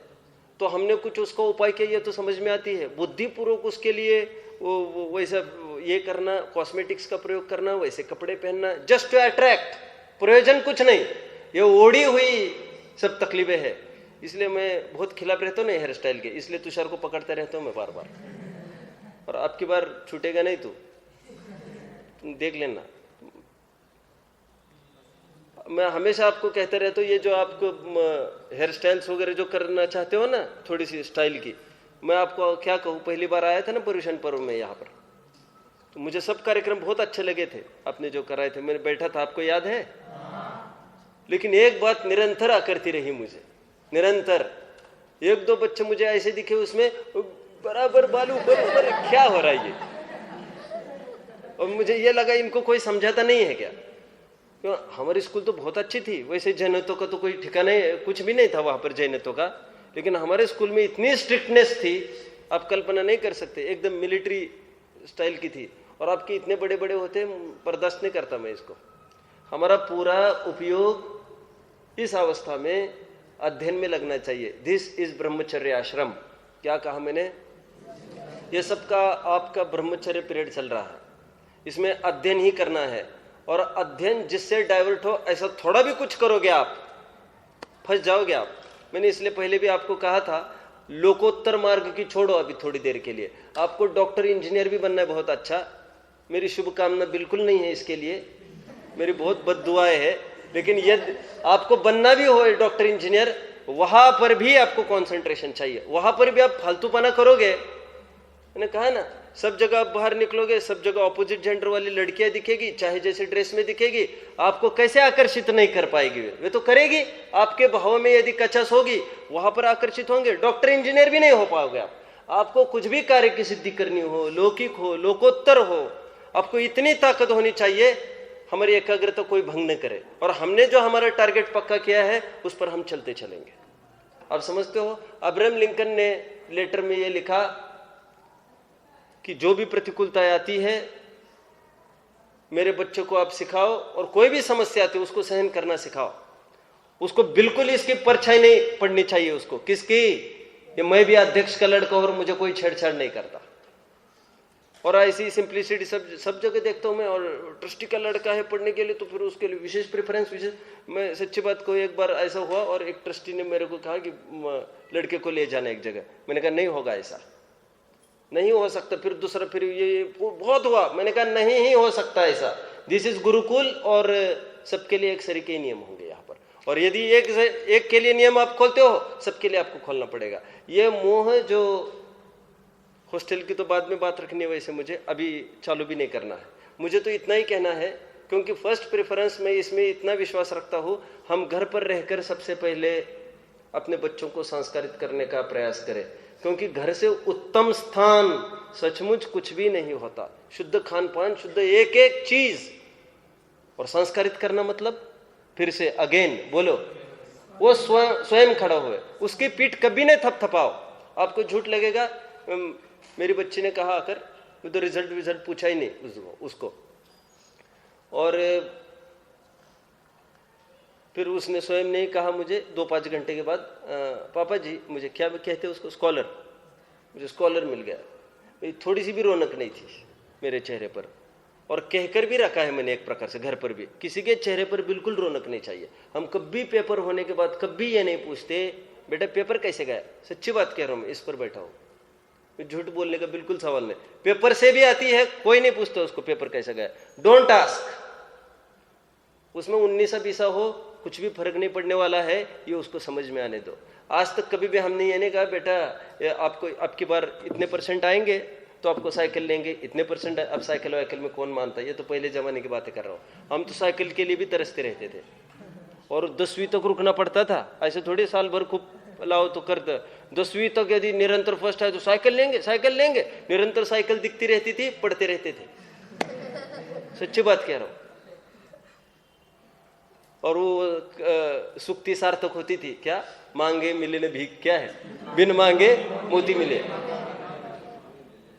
तो हमने कुछ उसका उपाय किया, ये तो समझ में आती है। बुद्धिपूर्वक उसके लिए वो वैसा ये करना, कॉस्मेटिक्स का प्रयोग करना, वैसे कपड़े पहनना, जस्ट टू अट्रैक्ट, प्रयोजन कुछ नहीं, ये ओढ़ी हुई सब तकलीफें हैं। इसलिए मैं बहुत खिलाफ रहता हूँ ना हेयर स्टाइल के, इसलिए तुषार को पकड़ता रहता हूँ मैं बार बार, और आपकी बार छूटेगा नहीं, तुम देख लेना। मैं हमेशा आपको कहते रहता हूँ, ये जो आपको हेयर स्टाइल्स वगैरह जो करना चाहते हो ना, थोड़ी सी स्टाइल की, मैं आपको क्या कहूँ, पहली बार आया था ना पर्यूषण पर्व में यहाँ पर, तो मुझे सब कार्यक्रम बहुत अच्छे लगे थे आपने जो कराए थे, मैंने बैठा था, आपको याद है? लेकिन एक बात निरंतर आकरती रही मुझे, निरंतर। 1-2 बच्चे मुझे ऐसे दिखे उसमें बराबर बालू बराबर, क्या हो रहा है ये? और मुझे ये लगा इनको कोई समझाता नहीं है क्या? क्यों, हमारी स्कूल तो बहुत अच्छी थी, वैसे जैनतों का तो कोई ठिकाना कुछ भी नहीं था वहां पर जैनतों का, लेकिन हमारे स्कूल में इतनी स्ट्रिक्टनेस थी, आप कल्पना नहीं कर सकते, एकदम मिलिट्री स्टाइल की थी। और आपके इतने बड़े बड़े होते, बर्दाश्त नहीं करता मैं इसको। हमारा पूरा उपयोग इस अवस्था में अध्ययन में लगना चाहिए। दिस इज ब्रह्मचर्य आश्रम। क्या कहा मैंने? ये सबका आपका ब्रह्मचर्य पीरियड चल रहा है, इसमें अध्ययन ही करना है। और अध्ययन जिससे डाइवर्ट हो, ऐसा थोड़ा भी कुछ करोगे आप फंस जाओगे आप। मैंने इसलिए पहले भी आपको कहा था, लोकोत्तर मार्ग की छोड़ो अभी थोड़ी देर के लिए, आपको डॉक्टर इंजीनियर भी बनना है, बहुत अच्छा, मेरी शुभकामना बिल्कुल नहीं है इसके लिए, मेरी बहुत बद्दुआएं है। लेकिन यदि आपको बनना भी हो डॉक्टर इंजीनियर, वहां पर भी आपको कंसंट्रेशन चाहिए, वहां पर भी आप फालतूपना करोगे, मैंने कहा ना, सब जगह आप बाहर निकलोगे, सब जगह ऑपोजिट जेंडर वाली लड़कियां दिखेगी, चाहे जैसे ड्रेस में दिखेगी, आपको कैसे आकर्षित नहीं कर पाएगी? वे तो करेगी, आपके भाव में यदि कचस होगी, वहां पर आकर्षित होंगे। डॉक्टर इंजीनियर भी नहीं हो पाओगे आप। आपको कुछ भी कार्य की सिद्धि करनी हो, लौकिक हो, लोकोत्तर हो, आपको इतनी ताकत होनी चाहिए, हमारी एकाग्रता कोई भंग न करे। और हमने जो हमारा टारगेट पक्का किया है, उस पर हम चलते चलेंगे। आप समझते हो, अब्राहम लिंकन ने लेटर में ये लिखा कि जो भी प्रतिकूलताएं आती है, मेरे बच्चों को आप सिखाओ, और कोई भी समस्या आती है उसको सहन करना सिखाओ, उसको बिल्कुल इसकी परछाई नहीं पड़नी चाहिए उसको। किसकी? ये मैं भी अध्यक्ष का लड़का और मुझे कोई छेड़छाड़ नहीं करता। और ऐसी सिंप्लिसिटी सब जगह देखता हूं मैं। और ट्रस्टी का लड़का है पढ़ने के लिए, तो फिर उसके लिए विशेष प्रेफरेंस, विशेष। मैं सच्ची बात को, एक बार ऐसा हुआ और एक ट्रस्टी ने मेरे को कहा कि लड़के को ले जाना एक जगह। मैंने कहा नहीं होगा, ऐसा नहीं हो सकता। फिर दूसरा, फिर ये बहुत हुआ, मैंने कहा नहीं ही हो सकता ऐसा। दिस इज गुरुकुल, और सबके लिए एक सरीके नियम होंगे यहाँ पर। और यदि एक के लिए नियम आप खोलते हो, सबके लिए आपको खोलना पड़ेगा। ये मोह जो हॉस्टल की तो बाद में बात रखनी है, वैसे मुझे अभी चालू भी नहीं करना है। मुझे तो इतना ही कहना है, क्योंकि फर्स्ट प्रेफरेंस में इसमें इतना विश्वास रखता हूँ, हम घर पर रहकर सबसे पहले अपने बच्चों को संस्कारित करने का प्रयास करें। क्योंकि घर से उत्तम स्थान सचमुच कुछ भी नहीं होता। शुद्ध खान पान, शुद्ध एक एक चीज। और संस्कारित करना मतलब, फिर से अगेन बोलो, वो स्वयं खड़ा हुए, उसकी पीठ कभी नहीं थपथपाओ। आपको झूठ लगेगा, मेरी बच्ची ने कहा आकर, मैं तो रिजल्ट पूछा ही नहीं उसको। और फिर उसने स्वयं ने कहा मुझे 2-5 घंटे के बाद, पापा जी, मुझे क्या कहते हैं उसको, स्कॉलर, मुझे स्कॉलर मिल गया। थोड़ी सी भी रौनक नहीं थी मेरे चेहरे पर। और कहकर भी रखा है मैंने एक प्रकार से, घर पर भी किसी के चेहरे पर बिल्कुल रौनक नहीं चाहिए। हम कभी पेपर होने के बाद कभी ये नहीं पूछते बेटा पेपर कैसे गया? सच्ची बात कह रहा हूं मैं, इस पर बैठा हूं, झूठ बोलने का बिल्कुल सवाल नहीं। पेपर से भी आती है, कोई नहीं पूछता उसको पेपर कैसा गया, डोंट आस्क। उसमें 19 हो, कुछ भी फर्क नहीं पड़ने वाला है, ये उसको समझ में आने दो। आज तक कभी भी हमने ये नहीं कहा बेटा आपको आपकी बार इतने % आएंगे तो आपको साइकिल लेंगे, इतने %। अब साइकिल वाइकिल में कौन मानता है, ये तो पहले जमाने की बातें कर रहा हूँ। हम तो साइकिल के लिए भी तरसते रहते थे और 10वीं तक रुकना पड़ता था। ऐसे थोड़ी साल भर खूब लाओ तो कर दो। 10वीं तक यदि निरंतर फर्स्ट है तो साइकिल लेंगे, साइकिल लेंगे। निरंतर साइकिल दिखती रहती थी, पढ़ते रहते थे, सच्ची बात कह रहा हूँ। और वो सुक्ति सार्थक होती थी, क्या मांगे मिले न भीख, क्या है, बिन मांगे मोती मिले।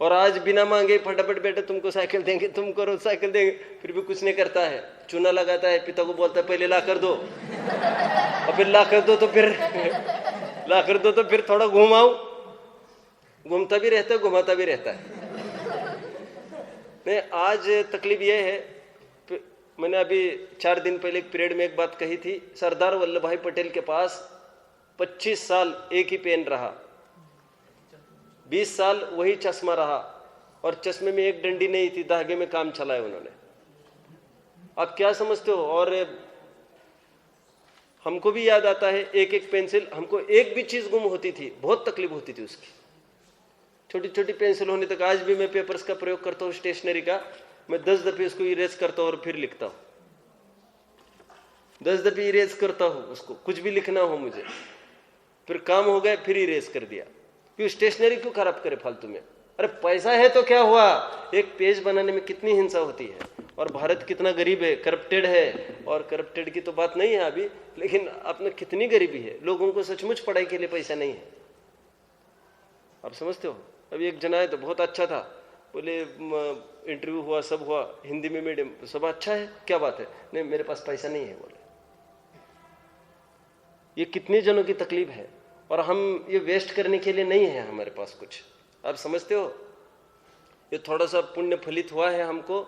और आज बिना मांगे फटाफट बेटा तुमको साइकिल देंगे, तुम करो साइकिल देंगे, फिर भी कुछ नहीं करता है। चूना लगाता है, पिता को बोलता है पहले ला कर दो, और फिर ला कर दो तो फिर ला कर दो तो फिर थोड़ा घुमाओ, घूमता भी रहता है, घुमाता भी रहता है। नहीं, आज तकलीफ ये है, मैंने अभी 4 दिन पहले एक पीरियड में एक बात कही थी। सरदार वल्लभ भाई पटेल के पास 25 साल एक ही पेन रहा, 20 साल वही चश्मा रहा, और चश्मे में एक डंडी नहीं थी, धागे में काम चलाया उन्होंने। आप क्या समझते हो? और हमको भी याद आता है एक एक पेंसिल, हमको एक भी चीज गुम होती थी, बहुत तकलीफ होती थी उसकी। छोटी छोटी पेंसिल होने तक। आज भी मैं पेपर्स का प्रयोग करता हूँ, स्टेशनरी का, मैं 10 दफे उसको इरेज करता हूँ और फिर लिखता हूँ। 10 दफे इरेज करता हूँ उसको, कुछ भी लिखना हो मुझे, फिर काम हो गया फिर इरेज कर दिया। क्यों स्टेशनरी क्यों खराब करे फालतू में? अरे पैसा है तो क्या हुआ, एक पेज बनाने में कितनी हिंसा होती है। और भारत कितना गरीब है, करप्टेड है। और करप्टेड की तो बात नहीं है अभी, लेकिन अपने कितनी गरीबी है, लोगों को सचमुच पढ़ाई के लिए पैसा नहीं है। आप समझते हो? अभी एक जना है तो बहुत अच्छा था, बोले इंटरव्यू हुआ, सब हुआ, हिंदी में मीडियम, सब अच्छा है, क्या बात है? नहीं मेरे पास पैसा नहीं है बोले। ये कितने जनों की तकलीफ है, और हम ये वेस्ट करने के लिए नहीं है हमारे पास कुछ। आप समझते हो? ये थोड़ा सा पुण्य फलित हुआ है हमको,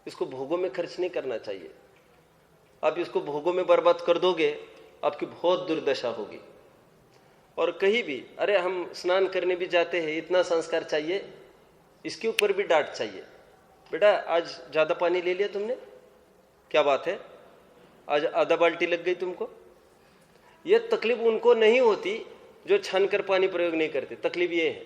इसको भोगों में खर्च नहीं करना चाहिए। आप इसको भोगों में बर्बाद कर दोगे, आपकी बहुत दुर्दशा होगी। और कहीं भी, अरे हम स्नान करने भी जाते हैं, इतना संस्कार चाहिए, इसके ऊपर भी डांट चाहिए। बेटा आज ज्यादा पानी ले लिया तुमने, क्या बात है, आज आधा बाल्टी लग गई तुमको। ये तकलीफ उनको नहीं होती जो छान कर पानी प्रयोग नहीं करते। तकलीफ ये है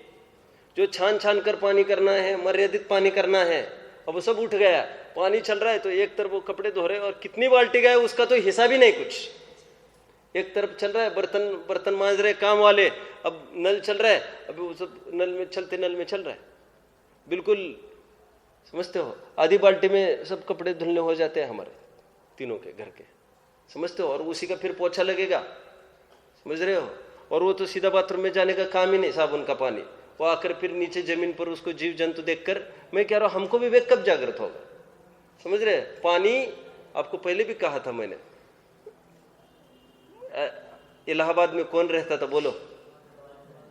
जो छान छान कर पानी करना है, मर्यादित पानी करना है। अब वो सब उठ गया, पानी चल रहा है तो एक तरफ वो कपड़े धो रहे और कितनी बाल्टी गए उसका तो हिसाब ही नहीं कुछ। एक तरफ चल रहा है, बर्तन मांज रहे काम वाले, अब नल चल रहा है, अभी वो सब नल में चल रहा है, बिल्कुल समझते हो। आधी बाल्टी में सब कपड़े धुलने हो जाते हैं हमारे तीनों के घर के, समझते हो। और उसी का फिर पोछा लगेगा, समझ रहे हो। और वो तो सीधा बाथरूम में जाने का काम ही नहीं, साबुन का पानी, वो आकर फिर नीचे जमीन पर उसको जीव जंतु देखकर, मैं कह रहा हूं हमको विवेक कब जागृत होगा, समझ रहे। पानी आपको पहले भी कहा था मैंने, इलाहाबाद में कौन रहता था बोलो?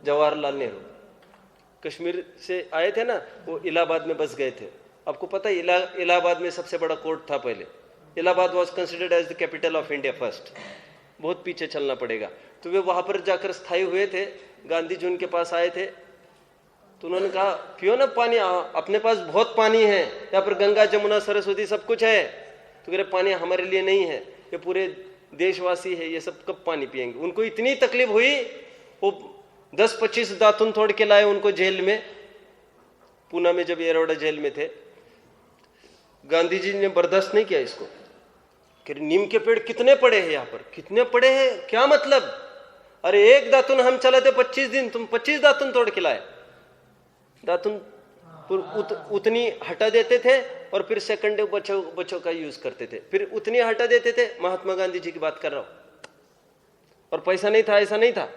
जवाहरलाल नेहरू। कश्मीर से आए थे ना, वो इलाहाबाद में बस गए थे। आपको पता है इलाहाबाद में सबसे बड़ा कोर्ट था पहले। Allahabad was considered as the capital of India first. बहुत पीछे चलना पड़ेगा। तो वे वहां पर जाकर स्थायी हुए थे। गांधी जी उनके पास आए थे तो उन्होंने कहा पियो ना पानी, अपने पास बहुत पानी है, यहाँ पर गंगा जमुना सरस्वती सब कुछ है। तो कह रहे पानी हमारे लिए नहीं है, ये पूरे देशवासी है, ये सब कब पानी पिएंगे। उनको इतनी तकलीफ हुई, वो 10-25 दातुन तोड़ के लाए उनको जेल में, पूना में जब एरोडा जेल में थे। गांधी जी ने बर्दाश्त नहीं किया इसको कि नीम के पेड़ कितने पड़े हैं यहाँ पर, कितने पड़े हैं, क्या मतलब? अरे एक दातुन हम चलाते 25 दिन, तुम 25 दातुन तोड़ के लाए। दातुन उतनी हटा देते थे और फिर सेकंड बच्चों का यूज करते थे, फिर उतनी हटा देते थे। महात्मा गांधी जी की बात कर रहा हूं। और पैसा नहीं था, ऐसा नहीं था,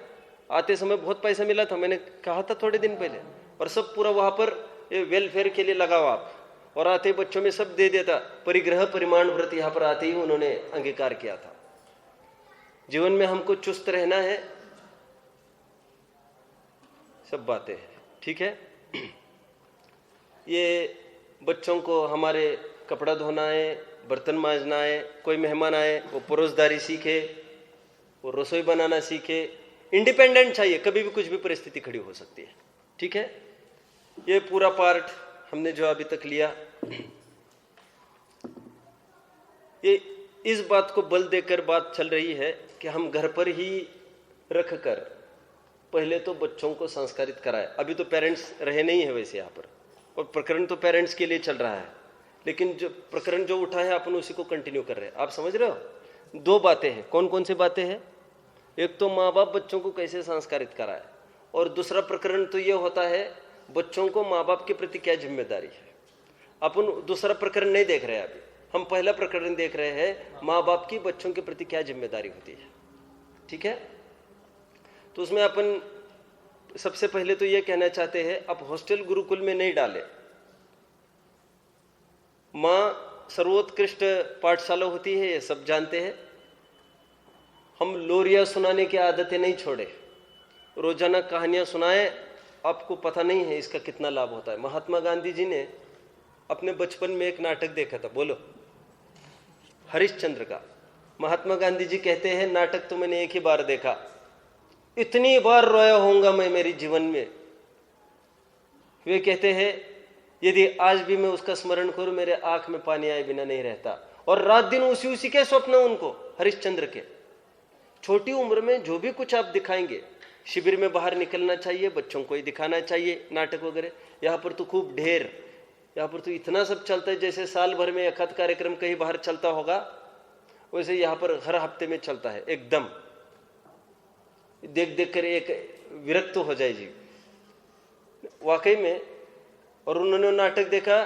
आते समय बहुत पैसा मिला था, मैंने कहा था थोड़े दिन पहले। और सब पूरा वहां पर वेलफेयर के लिए लगाओ आप, और आते बच्चों में सब दे देता। परिग्रह परिमाण व्रत यहाँ पर आते ही उन्होंने अंगीकार किया था। जीवन में हमको चुस्त रहना है, सब बातें हैं, ठीक है। ये बच्चों को हमारे कपड़ा धोना है, बर्तन मांजना है, कोई मेहमान आए वो परोसदारी सीखे, वो रसोई बनाना सीखे, इंडिपेंडेंट चाहिए, कभी भी कुछ भी परिस्थिति खड़ी हो सकती है। ठीक है, ये पूरा पार्ट हमने जो अभी तक लिया, ये इस बात को बल देकर बात चल रही है कि हम घर पर ही रखकर पहले तो बच्चों को संस्कारित कराए। अभी तो पेरेंट्स रहे नहीं है वैसे यहाँ पर, और प्रकरण तो पेरेंट्स के लिए चल रहा है, लेकिन जो प्रकरण जो उठा है अपन उसी को कंटिन्यू कर रहे हैं। आप समझ रहे हो? दो बातें हैं। कौन कौन सी बातें हैं? एक तो माँ बाप बच्चों को कैसे संस्कारित कराए, और दूसरा प्रकरण तो ये होता है बच्चों को माँ बाप के प्रति क्या जिम्मेदारी है। अपन दूसरा प्रकरण नहीं देख रहे हैं अभी, हम पहला प्रकरण देख रहे हैं, माँ बाप की बच्चों के प्रति क्या जिम्मेदारी होती है। ठीक है, तो उसमें अपन सबसे पहले तो ये कहना चाहते हैं, अब हॉस्टल गुरुकुल में नहीं डाले। माँ सर्वोत्कृष्ट पाठशाला होती है, ये सब जानते हैं। हम लोरियां सुनाने की आदतें नहीं छोड़े, रोजाना कहानियां सुनाए। आपको पता नहीं है इसका कितना लाभ होता है। महात्मा गांधी जी ने अपने बचपन में एक नाटक देखा था, बोलो, हरिश्चंद्र का। महात्मा गांधी जी कहते हैं, नाटक तो मैंने एक ही बार देखा, इतनी बार रोया होऊंगा मैं मेरे जीवन में। वे कहते हैं, यदि आज भी मैं उसका स्मरण करूं, मेरे आंख में पानी आए बिना नहीं रहता। और रात दिन उसी के स्वप्न उनको, हरिश्चंद्र के। छोटी उम्र में जो भी कुछ आप दिखाएंगे, शिविर में बाहर निकलना चाहिए, बच्चों को ही दिखाना चाहिए नाटक वगैरह। यहाँ पर तो खूब ढेर, यहाँ पर तो इतना सब चलता है, जैसे साल भर में एक आध कार्यक्रम कहीं बाहर चलता होगा, वैसे यहाँ पर हर हफ्ते में चलता है। एकदम देख देख कर एक विरक्त हो जाए जी, वाकई में। और उन्होंने नाटक देखा,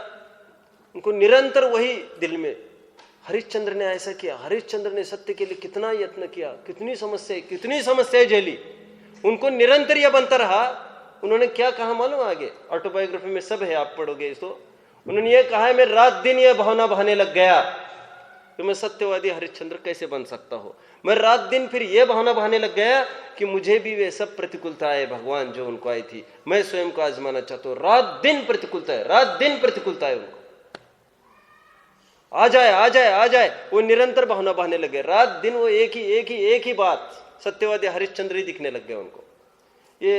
उनको निरंतर वही दिल में, हरिश्चंद्र ने ऐसा किया, हरिश्चंद्र ने सत्य के लिए कितना यत्न किया, कितनी समस्याएं झेली, उनको निरंतर यह बनता रहा। उन्होंने क्या कहा मालूम? आगे ऑटोबायोग्राफी में सब है, आप पढ़ोगे इसको। उन्होंने ये कहा है, मैं रात दिन यह भावना बहाने लग गया कि मैं सत्यवादी हरिश्चंद्र कैसे बन सकता हूं। मैं रात दिन फिर यह भावना बहाने लग गया कि मुझे भी वे सब प्रतिकूलता है भगवान जो उनको आई थी, मैं स्वयं को आजमाना चाहता हूं। रात दिन प्रतिकूलता है, रात दिन प्रतिकूलता है उनको। आ जाए आ जाए आ जाए, वो निरंतर भावना बहाने लगे। रात दिन वो एक ही बात, सत्यवादी हरिश्चंद्र ही दिखने लग गए उनको। ये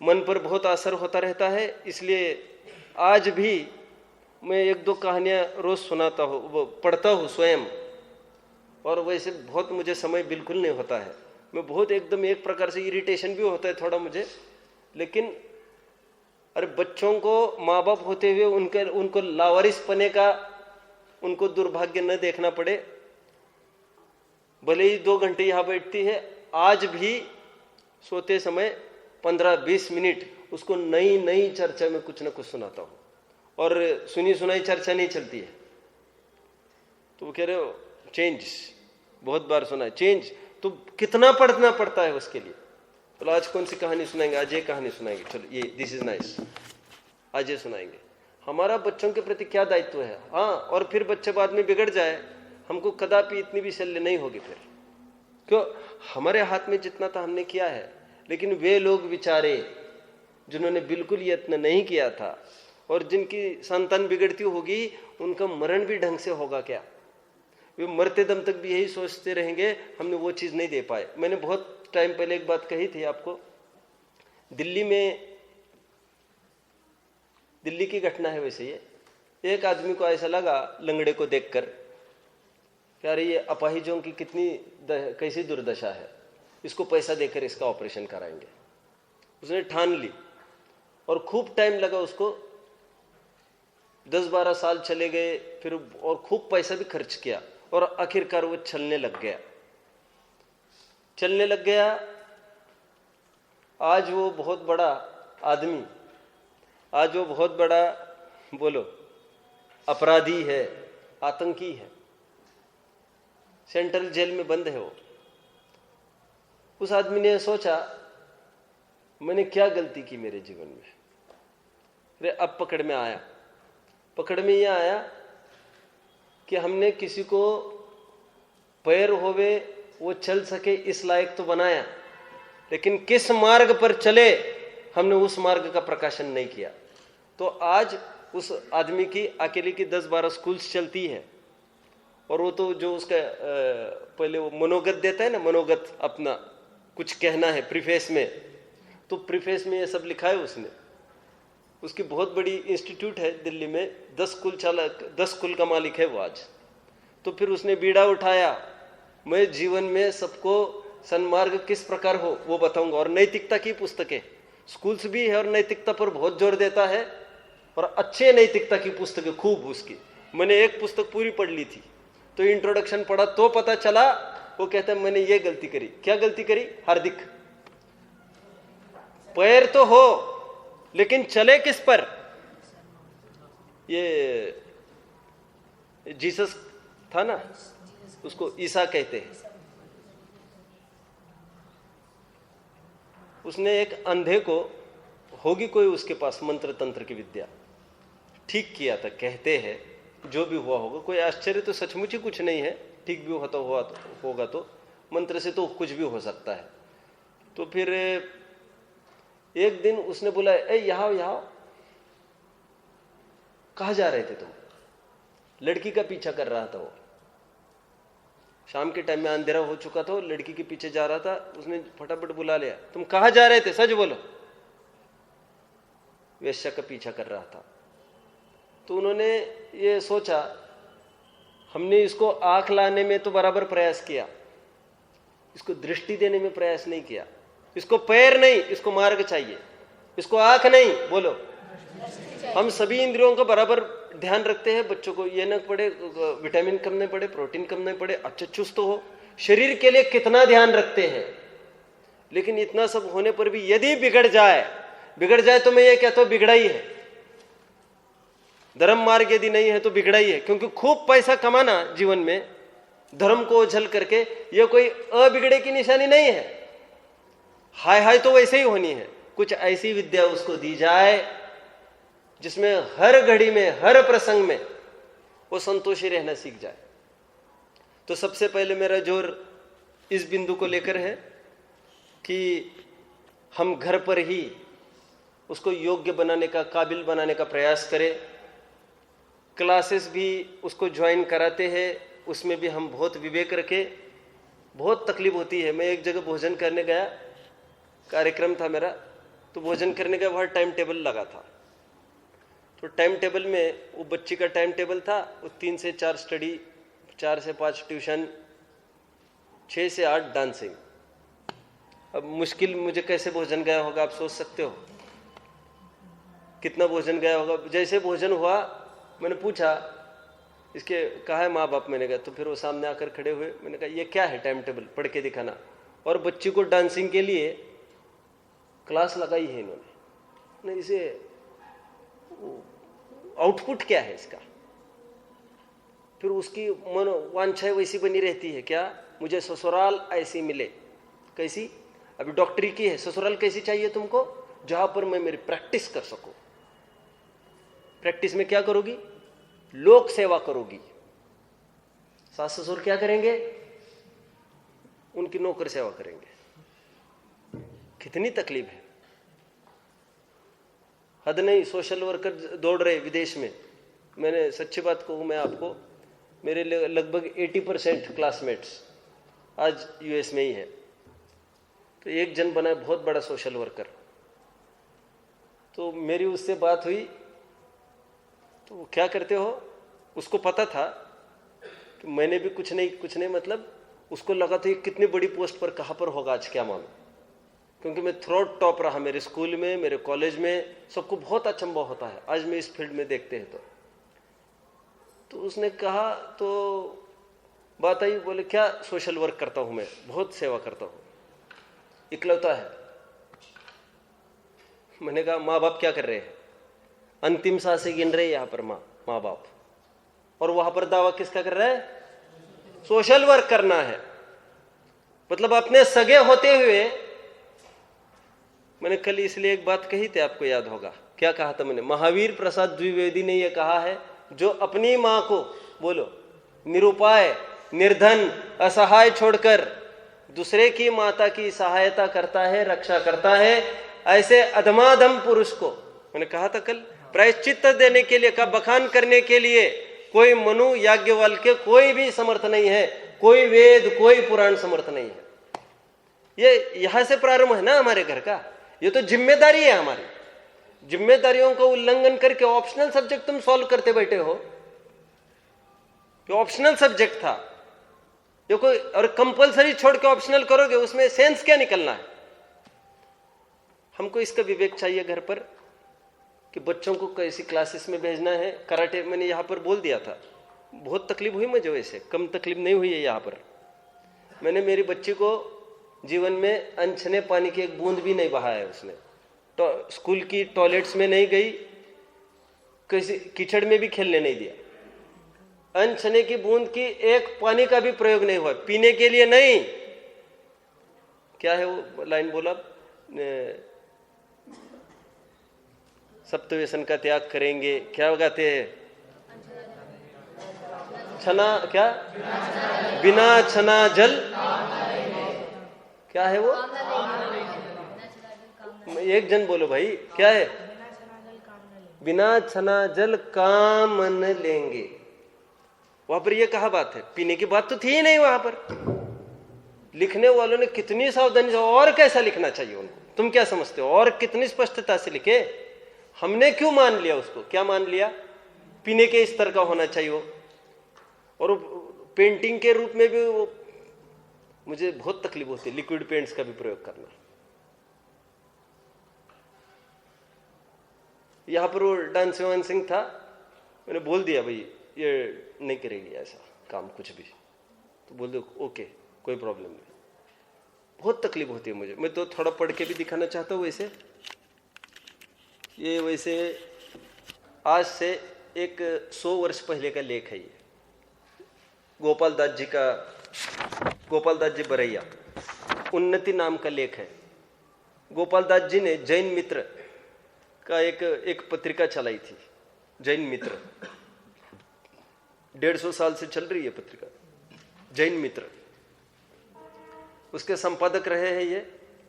मन पर बहुत असर होता रहता है। इसलिए आज भी मैं एक दो कहानियां रोज सुनाता हूँ, वो पढ़ता हूँ स्वयं, और वैसे बहुत मुझे समय बिल्कुल नहीं होता है। मैं बहुत एकदम एक प्रकार से इरिटेशन भी होता है थोड़ा मुझे, लेकिन अरे बच्चों को माँ बाप होते हुए उनको लावारिस पने का उनको दुर्भाग्य न देखना पड़े। भले ही 2 घंटे यहाँ बैठती है, आज भी सोते समय 15-20 मिनट उसको नई चर्चा में कुछ ना कुछ सुनाता हूँ, और सुनी सुनाई चर्चा नहीं चलती है। तो वो कह रहे हो चेंज, बहुत बार सुना है चेंज, तो कितना पढ़ना पड़ता है उसके लिए। तो आज कौन सी कहानी सुनाएंगे? आज ये कहानी सुनाएंगे, चलो ये दिस इज नाइस, आज ये सुनाएंगे। हमारा बच्चों के प्रति क्या दायित्व है। हाँ, और फिर बच्चे बाद में बिगड़ जाए, हमको कदापि इतनी भी शल्य नहीं होगी फिर, क्यों? हमारे हाथ में जितना था हमने किया है। लेकिन वे लोग बेचारे जिन्होंने बिल्कुल यत्न नहीं किया था, और जिनकी संतान बिगड़ती होगी, उनका मरण भी ढंग से होगा क्या? वे मरते दम तक भी यही सोचते रहेंगे, हमने वो चीज नहीं दे पाए। मैंने बहुत टाइम पहले एक बात कही थी आपको, दिल्ली की घटना है वैसे ये। एक आदमी को ऐसा लगा लंगड़े को देखकर, क्या रही ये अपाहिजों की कैसी दुर्दशा है, इसको पैसा देकर इसका ऑपरेशन कराएंगे। उसने ठान ली, और खूब टाइम लगा उसको, 10-12 साल चले गए फिर, और खूब पैसा भी खर्च किया, और आखिरकार वो चलने लग गया। आज वो बहुत बड़ा आदमी, आज वो बहुत बड़ा बोलो अपराधी है, आतंकी है, सेंट्रल जेल में बंद है वो। उस आदमी ने सोचा, मैंने क्या गलती की मेरे जीवन में। अरे अब पकड़ में यह आया कि हमने किसी को पैर होवे वो चल सके इस लायक तो बनाया, लेकिन किस मार्ग पर चले हमने उस मार्ग का प्रकाशन नहीं किया। तो आज उस आदमी की अकेले की 10-12 स्कूल्स चलती है, और वो तो जो उसका पहले वो मनोगत देता है ना, मनोगत अपना कुछ कहना है प्रीफेस में, तो प्रीफेस में ये सब लिखा है उसने। उसकी बहुत बड़ी इंस्टीट्यूट है दिल्ली में, 10 कुल का मालिक है वो आज। तो फिर उसने बीड़ा उठाया, मैं जीवन में सबको सन्मार्ग किस प्रकार हो वो बताऊंगा। और नैतिकता की पुस्तकें स्कूल्स भी है और नैतिकता पर बहुत जोर देता है, और अच्छे नैतिकता की पुस्तकें खूब उसकी। मैंने एक पुस्तक पूरी पढ़ ली थी, तो इंट्रोडक्शन पढ़ा तो पता चला, वो कहता है मैंने ये गलती करी। क्या गलती करी? हार्दिक, पैर तो हो लेकिन चले किस पर? ये जीसस था ना, उसको ईसा कहते हैं। उसने एक अंधे को, होगी कोई उसके पास मंत्र तंत्र की विद्या, ठीक किया था कहते हैं। जो भी हुआ होगा, कोई आश्चर्य तो सचमुच ही कुछ नहीं है, ठीक भी होगा तो मंत्र से तो कुछ भी हो सकता है। तो फिर एक दिन उसने बोला, ए यहाँ कहाँ जा रहे थे तुम? लड़की का पीछा कर रहा था वो, शाम के टाइम में अंधेरा हो चुका था, लड़की के पीछे जा रहा था। उसने फटाफट बुला लिया, तुम कहाँ जा रहे थे, सच बोलो। वेश्या का पीछा कर रहा था। तो उन्होंने ये सोचा, हमने इसको आंख लाने में तो बराबर प्रयास किया, इसको दृष्टि देने में प्रयास नहीं किया। इसको पैर नहीं, इसको मार्ग चाहिए। इसको आंख नहीं, बोलो। हम सभी इंद्रियों का बराबर ध्यान रखते हैं, बच्चों को ये न पड़े, विटामिन कम नहीं पड़े, प्रोटीन कम नहीं पड़े, अच्छा चुस्त हो, शरीर के लिए कितना ध्यान रखते हैं। लेकिन इतना सब होने पर भी यदि बिगड़ जाए तो मैं ये कहता हूं बिगड़ा ही है। धर्म मार्ग यदि नहीं है तो बिगड़ा ही है, क्योंकि खूब पैसा कमाना जीवन में धर्म को उछल करके, यह कोई अबिगड़े की निशानी नहीं है। हाय तो वैसे ही होनी है। कुछ ऐसी विद्या उसको दी जाए जिसमें हर घड़ी में, हर प्रसंग में वो संतोषी रहना सीख जाए। तो सबसे पहले मेरा जोर इस बिंदु को लेकर है कि हम घर पर ही उसको योग्य बनाने का, काबिल बनाने का प्रयास करें। क्लासेस भी उसको ज्वाइन कराते हैं, उसमें भी हम बहुत विवेक रखें। बहुत तकलीफ होती है। मैं एक जगह भोजन करने गया, कार्यक्रम था मेरा, तो भोजन करने का वहाँ टाइम टेबल लगा था। तो टाइम टेबल में वो बच्ची का टाइम टेबल था, वो 3 से 4 स्टडी, 4 से 5 ट्यूशन, 6 से 8 डांसिंग। अब मुश्किल मुझे कैसे भोजन गया होगा आप सोच सकते हो, कितना भोजन गया होगा। जैसे भोजन हुआ मैंने पूछा, इसके कहा है माँ बाप, मैंने कहा। तो फिर वो सामने आकर खड़े हुए, मैंने कहा ये क्या है टाइम टेबल, पढ़ के दिखाना। और बच्ची को डांसिंग के लिए क्लास लगाई है इन्होंने। नहीं, इसे आउटपुट क्या है इसका? फिर उसकी मन वांछा वैसी बनी रहती है, क्या मुझे ससुराल ऐसी मिले। कैसी? अभी डॉक्टरी की है, ससुराल कैसी चाहिए तुमको? जहां पर मैं मेरी प्रैक्टिस कर सकूं। प्रैक्टिस में क्या करोगी? लोक सेवा करोगी। सास ससुर क्या करेंगे? उनकी नौकर सेवा करेंगे। कितनी तकलीफ है, हद नहीं। सोशल वर्कर दौड़ रहे विदेश में। मैंने सच्ची बात कहूं मैं आपको, मेरे लगभग 80% क्लासमेट्स आज यूएस में ही है। तो एक जन बना बहुत बड़ा सोशल वर्कर, तो मेरी उससे बात हुई, तो वो क्या करते हो, उसको पता था कि मैंने भी कुछ नहीं मतलब उसको लगा था ये कितनी बड़ी पोस्ट पर कहाँ पर होगा आज, क्या मालूम। क्योंकि मैं थ्रोट टॉप रहा मेरे स्कूल में, मेरे कॉलेज में, सबको बहुत अचंभा होता है आज मैं इस फील्ड में देखते हैं। तो उसने कहा, तो बात आई, बोले क्या सोशल वर्क करता हूं मैं, बहुत सेवा करता हूं, इकलौता है। मैंने कहा माँ बाप क्या कर रहे हैं? अंतिम सांसें गिन रहे यहां पर माँ बाप, और वहां पर दावा किसका कर रहा है? सोशल वर्क करना है। मतलब अपने सगे होते हुए। मैंने कल इसलिए एक बात कही थी, आपको याद होगा, क्या कहा था मैंने? महावीर प्रसाद द्विवेदी ने यह कहा है, जो अपनी मां को, बोलो, निरुपाय, निर्धन, असहाय छोड़कर दूसरे की माता की सहायता करता है, रक्षा करता है, ऐसे अधमाधम पुरुष को, मैंने कहा था कल, प्रायश्चित देने के लिए का बखान करने के लिए कोई मनु याज्ञवल्क्य कोई भी समर्थ नहीं है, कोई वेद कोई पुराण समर्थ नहीं है। ये यहां से प्रारंभ है ना हमारे घर का। ये तो जिम्मेदारी है हमारी। जिम्मेदारियों का उल्लंघन करके ऑप्शनल सब्जेक्ट तुम सॉल्व करते बैठे हो। ये ऑप्शनल सब्जेक्ट था, ये कोई और कंपलसरी छोड़ के ऑप्शनल करोगे, उसमें सेंस क्या निकलना है? हमको इसका विवेक चाहिए घर पर कि बच्चों को कैसी क्लासेस में भेजना है। कराटे मैंने यहां पर बोल दिया था, बहुत तकलीफ हुई मुझे, वैसे कम तकलीफ नहीं हुई है। यहां पर मैंने मेरी बच्ची को जीवन में अनछने पानी की एक बूंद भी नहीं बहाया है उसने। तो स्कूल की टॉयलेट्स में नहीं गई, किसी कीचड़ में भी खेलने नहीं दिया। अनछने की बूंद की एक पानी का भी प्रयोग नहीं हुआ, पीने के लिए नहीं। क्या है वो लाइन बोला, सप्तव्यसन का त्याग करेंगे, क्या गाते हैं, छना क्या, बिना छना जल, क्या है वो, एक जन बोलो भाई, क्या है, बिना छना जल काम न लेंगे। वहां पर ये कहा बात है, पीने की बात तो थी ही नहीं वहां पर। लिखने वालों ने कितनी सावधानी से, और कैसा लिखना चाहिए उनको, तुम क्या समझते हो, और कितनी स्पष्टता से लिखे। हमने क्यों मान लिया उसको, क्या मान लिया, पीने के स्तर का होना चाहिए वो। और पेंटिंग के रूप में भी वो, मुझे बहुत तकलीफ होती है लिक्विड पेंट्स का भी प्रयोग करना। यहां पर वो डांसिंग वांसिंग था, मैंने बोल दिया भाई ये नहीं करेगी ऐसा काम कुछ भी, तो बोल दो ओके कोई प्रॉब्लम नहीं। बहुत तकलीफ होती है मुझे, मैं तो थोड़ा पढ़ के भी दिखाना चाहता हूँ। वैसे आज से एक 100 वर्ष पहले का लेख है ये, गोपाल दास जी बरैया, उन्नति नाम का लेख है। गोपाल दास जी ने जैन मित्र का एक पत्रिका चलाई थी, जैन मित्र। 150 साल से चल रही है पत्रिका, जैन मित्र। उसके संपादक रहे हैं ये,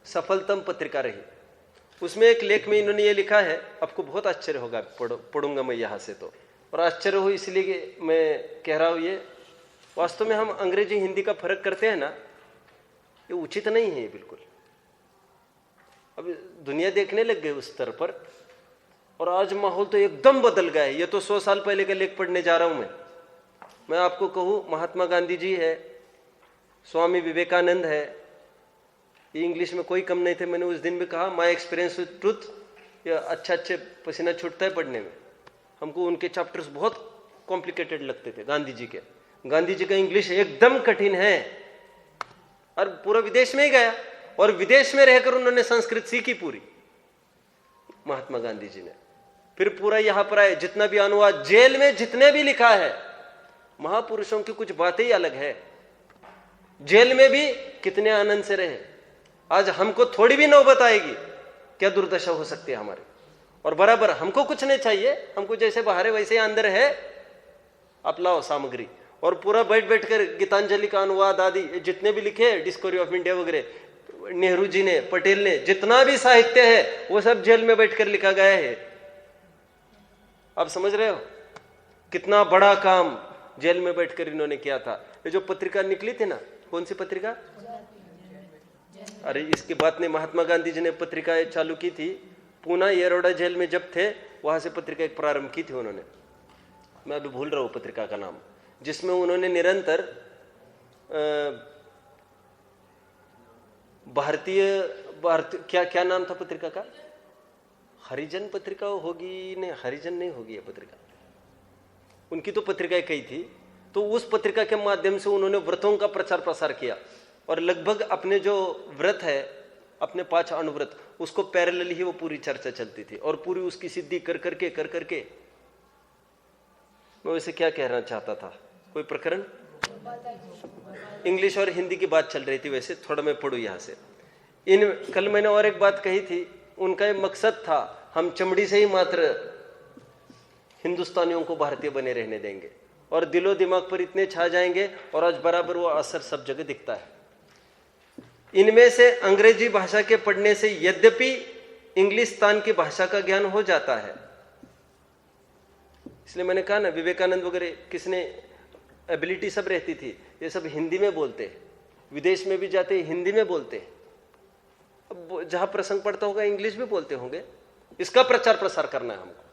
सफलतम पत्रिका रही। उसमें एक लेख में इन्होंने ये लिखा है, आपको बहुत आश्चर्य होगा, पढ़ूंगा मैं यहां से तो, और आश्चर्य हो इसलिए मैं कह रहा हूं ये। वास्तव में हम अंग्रेजी हिंदी का फर्क करते हैं ना, ये उचित नहीं है ये बिल्कुल। अब दुनिया देखने लग गई उस स्तर पर, और आज माहौल तो एकदम बदल गया है। ये तो 100 साल पहले का लेख पढ़ने जा रहा हूं मैं आपको कहूं, महात्मा गांधी जी है, स्वामी विवेकानंद है, ये इंग्लिश में कोई कम नहीं थे। मैंने उस दिन भी कहा माय एक्सपीरियंस विद ट्रुथ, ये अच्छे पसीना छूटता है पढ़ने में। हमको उनके चैप्टर्स बहुत कॉम्प्लिकेटेड लगते थे गांधी जी के। गांधी जी का इंग्लिश एकदम कठिन है, और पूरा विदेश में ही गया, और विदेश में रहकर उन्होंने संस्कृत सीखी पूरी, महात्मा गांधी जी ने। फिर पूरा यहां पर आए, जितना भी अनुवाद, जेल में जितने भी लिखा है, महापुरुषों की कुछ बातें ही अलग है। जेल में भी कितने आनंद से रहे। आज हमको थोड़ी भी नौबत आएगी, क्या दुर्दशा हो सकती है हमारी। और बराबर हमको कुछ नहीं चाहिए, हमको जैसे बाहर है वैसे अंदर है, आप लाओ सामग्री। और पूरा बैठ कर गीतांजलि का अनुवाद आदि जितने भी लिखे, डिस्कवरी ऑफ इंडिया वगैरह, नेहरू जी ने, पटेल ने, जितना भी साहित्य है वो सब जेल में बैठकर लिखा गया है। आप समझ रहे हो कितना बड़ा काम जेल में बैठकर इन्होंने किया था। ये जो पत्रिका निकली थी ना, कौन सी पत्रिका, अरे इसकी बात नहीं, महात्मा गांधी जी ने पत्रिका चालू की थी पूना येरोडा जेल में जब थे, वहां से पत्रिका एक प्रारंभ की थी उन्होंने। मैं अभी भूल रहा हूं पत्रिका का नाम, जिसमें उन्होंने निरंतर भारतीय क्या नाम था पत्रिका का, हरिजन पत्रिका होगी, नहीं हरिजन नहीं होगी ये पत्रिका, उनकी तो पत्रिकाएं कई थी। तो उस पत्रिका के माध्यम से उन्होंने व्रतों का प्रचार प्रसार किया, और लगभग अपने जो व्रत है, अपने 5 अनुव्रत, उसको पैरेलल ही वो पूरी चर्चा चलती थी, और पूरी उसकी सिद्धि कर करके मैं वैसे क्या कहना चाहता था, कोई प्रकरण, इंग्लिश और हिंदी की बात चल रही थी। वैसे थोड़ा मैं पढ़ू यहां से। कल मैंने और एक बात कही थी, उनका ये मकसद था, हम चमड़ी से ही मात्र हिंदुस्तानियों को भारतीय बने रहने देंगे, और दिलो दिमाग पर इतने छा जाएंगे, और आज बराबर वो असर सब जगह दिखता है। इनमें से अंग्रेजी भाषा के पढ़ने से यद्यपि इंग्लिस्तान की भाषा का ज्ञान हो जाता है, इसलिए मैंने कहा ना, विवेकानंद वगैरह किसने एबिलिटी सब रहती थी, ये सब हिंदी में बोलते, विदेश में भी जाते हिंदी में बोलते, अब जहां प्रसंग पड़ता होगा इंग्लिश भी बोलते होंगे। इसका प्रचार प्रसार करना है हमको।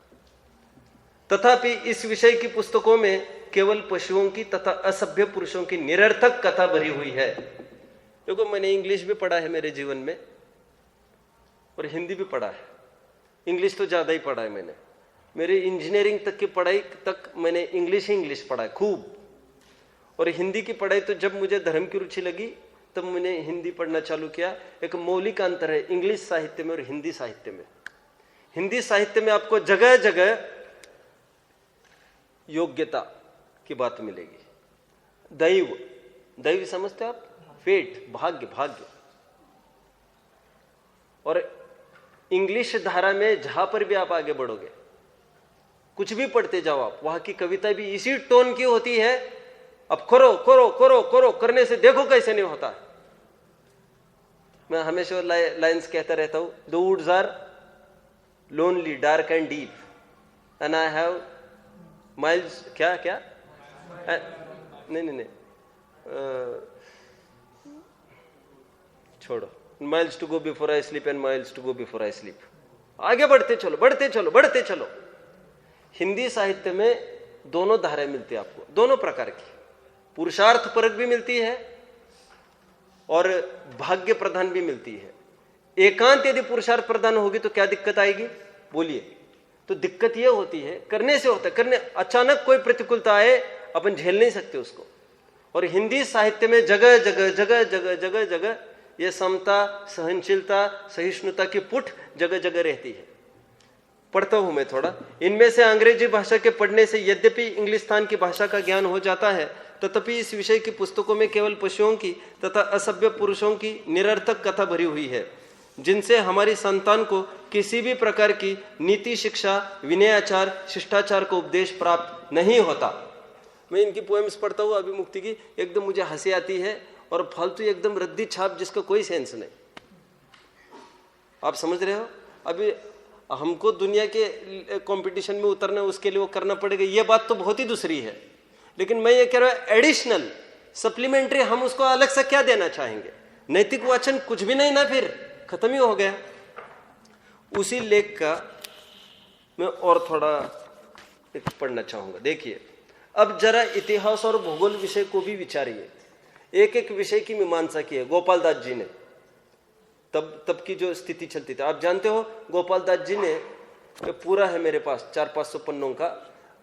तथापि इस विषय की पुस्तकों में केवल पशुओं की तथा असभ्य पुरुषों की निरर्थक कथा भरी हुई है। देखो, मैंने इंग्लिश भी पढ़ा है मेरे जीवन में और हिंदी भी पढ़ा है। इंग्लिश तो ज्यादा ही पढ़ा है मैंने। मेरी इंजीनियरिंग तक की पढ़ाई तक मैंने इंग्लिश ही इंग्लिश पढ़ा है खूब। और हिंदी की पढ़ाई तो जब मुझे धर्म की रुचि लगी तब मैंने हिंदी पढ़ना चालू किया। एक मौलिक अंतर है इंग्लिश साहित्य में और हिंदी साहित्य में। हिंदी साहित्य में आपको जगह जगह योग्यता की बात मिलेगी। दैव, दैव समझते हो आप? फेट, भाग्य, भाग्य। और इंग्लिश धारा में जहां पर भी आप आगे बढ़ोगे, कुछ भी पढ़ते जाओ आप, वहां की कविता भी इसी टोन की होती है। अब करो करो करो करो, करने से देखो कैसे नहीं होता। मैं हमेशा लाइन्स कहता रहता हूं, the woods are lonely, dark and deep and I have miles, क्या क्या नहीं नहीं नहीं, छोड़ो, miles to go before I sleep and miles to go before I sleep. आगे बढ़ते चलो, बढ़ते चलो, बढ़ते चलो। हिंदी साहित्य में दोनों धाराएं मिलती है आपको, दोनों प्रकार की। पुरुषार्थ परक भी मिलती है और भाग्य प्रधान भी मिलती है। एकांत यदि पुरुषार्थ प्रधान होगी तो क्या दिक्कत आएगी, बोलिए? तो दिक्कत यह होती है, करने से होता है, करने अचानक कोई प्रतिकूलता आए अपन झेल नहीं सकते उसको। और हिंदी साहित्य में जगह जगह जगह जगह जगह जगह ये समता, सहनशीलता, सहिष्णुता की पुट जगह जगह रहती है। पढ़ता हूं मैं थोड़ा। इनमें से अंग्रेजी भाषा के पढ़ने से यद्यपि इंग्लिस्तान की भाषा का ज्ञान हो जाता है, तथापि इस विषय की पुस्तकों में केवल पशुओं की तथा असभ्य पुरुषों की निरर्थक कथा भरी हुई है, जिनसे हमारी संतान को किसी भी प्रकार की नीति शिक्षा, विनयाचार, शिष्टाचार का उपदेश प्राप्त नहीं होता। मैं इनकी पोएम्स पढ़ता हूँ अभी मुक्ति की, एकदम मुझे हंसी आती है और फालतू एकदम रद्दी छाप जिसका कोई सेंस नहीं। आप समझ रहे हो? अभी हमको दुनिया के कंपटीशन में उतरना, उसके लिए वो करना पड़ेगा, ये बात तो बहुत ही दूसरी है। लेकिन मैं ये कह रहा हूं एडिशनल, सप्लीमेंट्री, हम उसको अलग से क्या देना चाहेंगे? नैतिक वचन कुछ भी नहीं ना, फिर खत्म ही हो गया। उसी लेख का मैं और थोड़ा पढ़ना चाहूंगा। देखिए, अब जरा इतिहास और भूगोल विषय को भी विचारिए। एक एक विषय की मीमांसा की है गोपाल दास जी ने। तब की जो स्थिति चलती थी आप जानते हो। गोपाल दास जी ने, पूरा है मेरे पास 400-500 पन्नों का,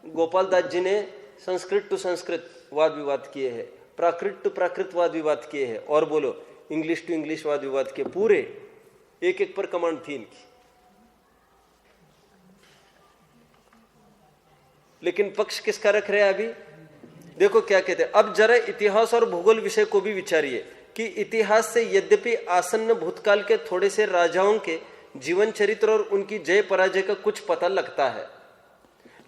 गोपाल दास जी ने संस्कृत टू संस्कृत वाद विवाद किए हैं, प्राकृत टू प्राकृत वाद विवाद किए हैं, और बोलो इंग्लिश टू इंग्लिश वाद विवाद किए। पूरे एक एक पर कमांड थी इनकी। लेकिन पक्ष किसका रख रहे हैं अभी? देखो क्या कहते हैं, अब जरा इतिहास और भूगोल विषय को भी विचारिए कि इतिहास से यद्यपि आसन्न भूतकाल के थोड़े से राजाओं के जीवन चरित्र और उनकी जय पराजय का कुछ पता लगता है,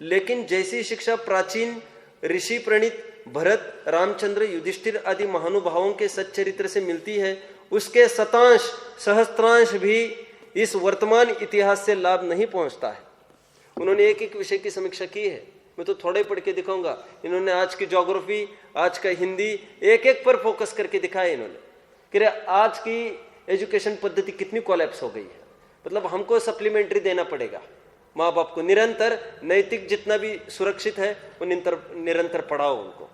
लेकिन जैसी शिक्षा प्राचीन ऋषि प्रणीत भरत, रामचंद्र, युधिष्ठिर आदि महानुभावों के सच्चरित्र से मिलती है, उसके शतांश सहस्त्रांश भी इस वर्तमान इतिहास से लाभ नहीं पहुंचता है। उन्होंने एक एक विषय की समीक्षा की है, मैं तो थोड़ा ही पढ़ के दिखाऊंगा। इन्होंने आज की ज्योग्राफी, आज का हिंदी, एक एक पर फोकस करके दिखाया इन्होंने कि आज की एजुकेशन पद्धति कितनी कोलैप्स हो गई है। मतलब हमको सप्लीमेंट्री देना पड़ेगा माँ बाप को, निरंतर नैतिक जितना भी सुरक्षित है वो निरंतर पढ़ाओ उनको।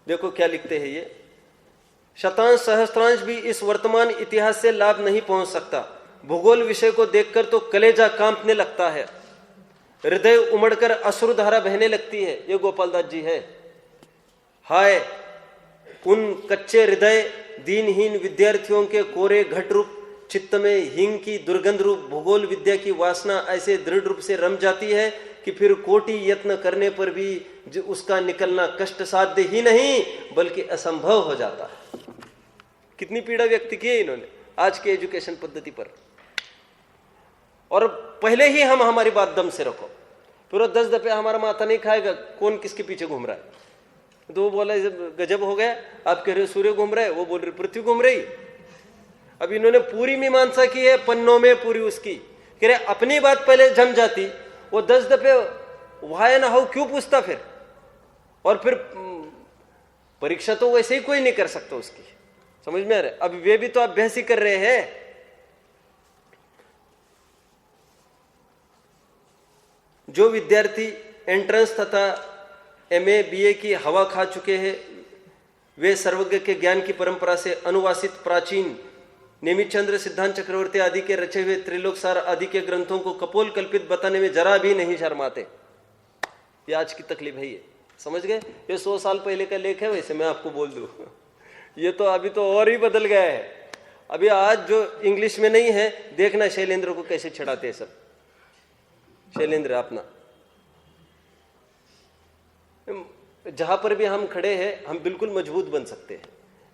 देखो क्या लिखते हैं ये, शतांश सहस्त्रांश भी इस वर्तमान इतिहास से लाभ नहीं पहुंच सकता। भूगोल विषय को देखकर तो कलेजा कांपने लगता है, हृदय उमड़कर अश्रुधारा बहने लगती है। ये गोपाल दास जी है। हाय उन कच्चे हृदय दीनहीन विद्यार्थियों के कोरे घट रूप चित्त में हिंग की दुर्गंध रूप भूगोल विद्या की वासना ऐसे दृढ़ रूप से रम जाती है कि फिर कोटि यत्न करने पर भी उसका निकलना कष्ट साध्य ही नहीं बल्कि असंभव हो जाता है। कितनी पीड़ा व्यक्त की है इन्होंने आज के एजुकेशन पद्धति पर। और पहले ही हम हमारी बात दम से रखो, फिर वो 10 दफे हमारा माथा नहीं खाएगा कौन किसके पीछे घूम रहा है। तो वो बोला गजब हो गया, आप कह रहे हो सूर्य घूम रहा है, वो बोल रहे पृथ्वी घूम रही। अब इन्होंने पूरी मीमांसा की है पन्नों में पूरी उसकी, कह रहे अपनी बात पहले जम जाती वो 10 दफे वाया ना हो क्यों पूछता फिर? और फिर परीक्षा तो वैसे ही कोई नहीं कर सकता उसकी, समझ में आ रहा है? अब वे भी तो अभ्यास ही कर रहे हैं। जो विद्यार्थी एंट्रेंस तथा एमए बीए की हवा खा चुके हैं, वे सर्वज्ञ के ज्ञान की परंपरा से अनुवासित प्राचीन नेमिचंद्र, सिद्धांत चक्रवर्ती आदि के रचे हुए त्रिलोकसार आदि के ग्रंथों को कपोल कल्पित बताने में जरा भी नहीं शर्माते। ये आज की तकलीफ है, ये समझ गए? ये 100 साल पहले का लेख है, वैसे मैं आपको बोल दूं ये तो अभी तो और ही बदल गया है। अभी आज जो इंग्लिश में नहीं है, देखना शैलेंद्र को कैसे छड़ाते हैं सब। शैलेंद्र अपना जहां पर भी हम खड़े हैं, हम बिल्कुल मजबूत बन सकते हैं।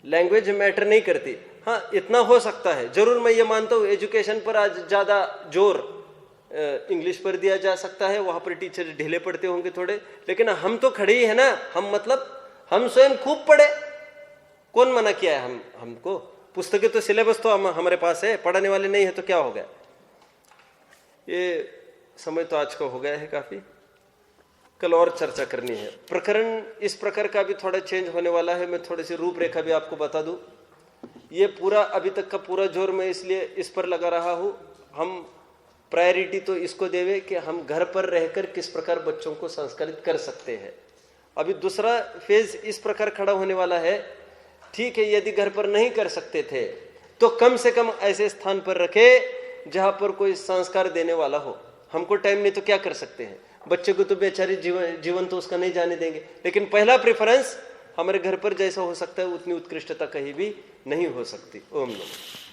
लैंग्वेज मैटर नहीं करती। हाँ, इतना हो सकता है जरूर, मैं ये मानता हूँ एजुकेशन पर आज ज्यादा जोर इंग्लिश पर दिया जा सकता है, वहां पर टीचर ढीले पड़ते होंगे थोड़े, लेकिन हम तो खड़े ही है ना। हम मतलब हम स्वयं खूब पढ़े, कौन मना किया है हमको? पुस्तकें तो सिलेबस तो हमारे पास है, पढ़ाने वाले नहीं है तो क्या हो गया? ये समय तो आज का हो गया है काफी, कल और चर्चा करनी है। प्रकरण इस प्रकार का भी थोड़ा चेंज होने वाला है। मैं थोड़ी सी रूपरेखा भी आपको बता दूं। ये पूरा अभी तक का पूरा जोर मैं इसलिए इस पर लगा रहा हूं, हम प्रायोरिटी तो इसको देवे कि हम घर पर रहकर किस प्रकार बच्चों को संस्कारित कर सकते हैं। अभी दूसरा फेज इस प्रकार खड़ा होने वाला है, ठीक है, यदि घर पर नहीं कर सकते थे तो कम से कम ऐसे स्थान पर रखे जहां पर कोई संस्कार देने वाला हो। हमको टाइम नहीं तो क्या कर सकते हैं? बच्चे को तो बेचारे जीवन तो उसका नहीं जाने देंगे, लेकिन पहला प्रेफरेंस हमारे घर पर जैसा हो सकता है उतनी उत्कृष्टता कहीं भी नहीं हो सकती। ओम नमः।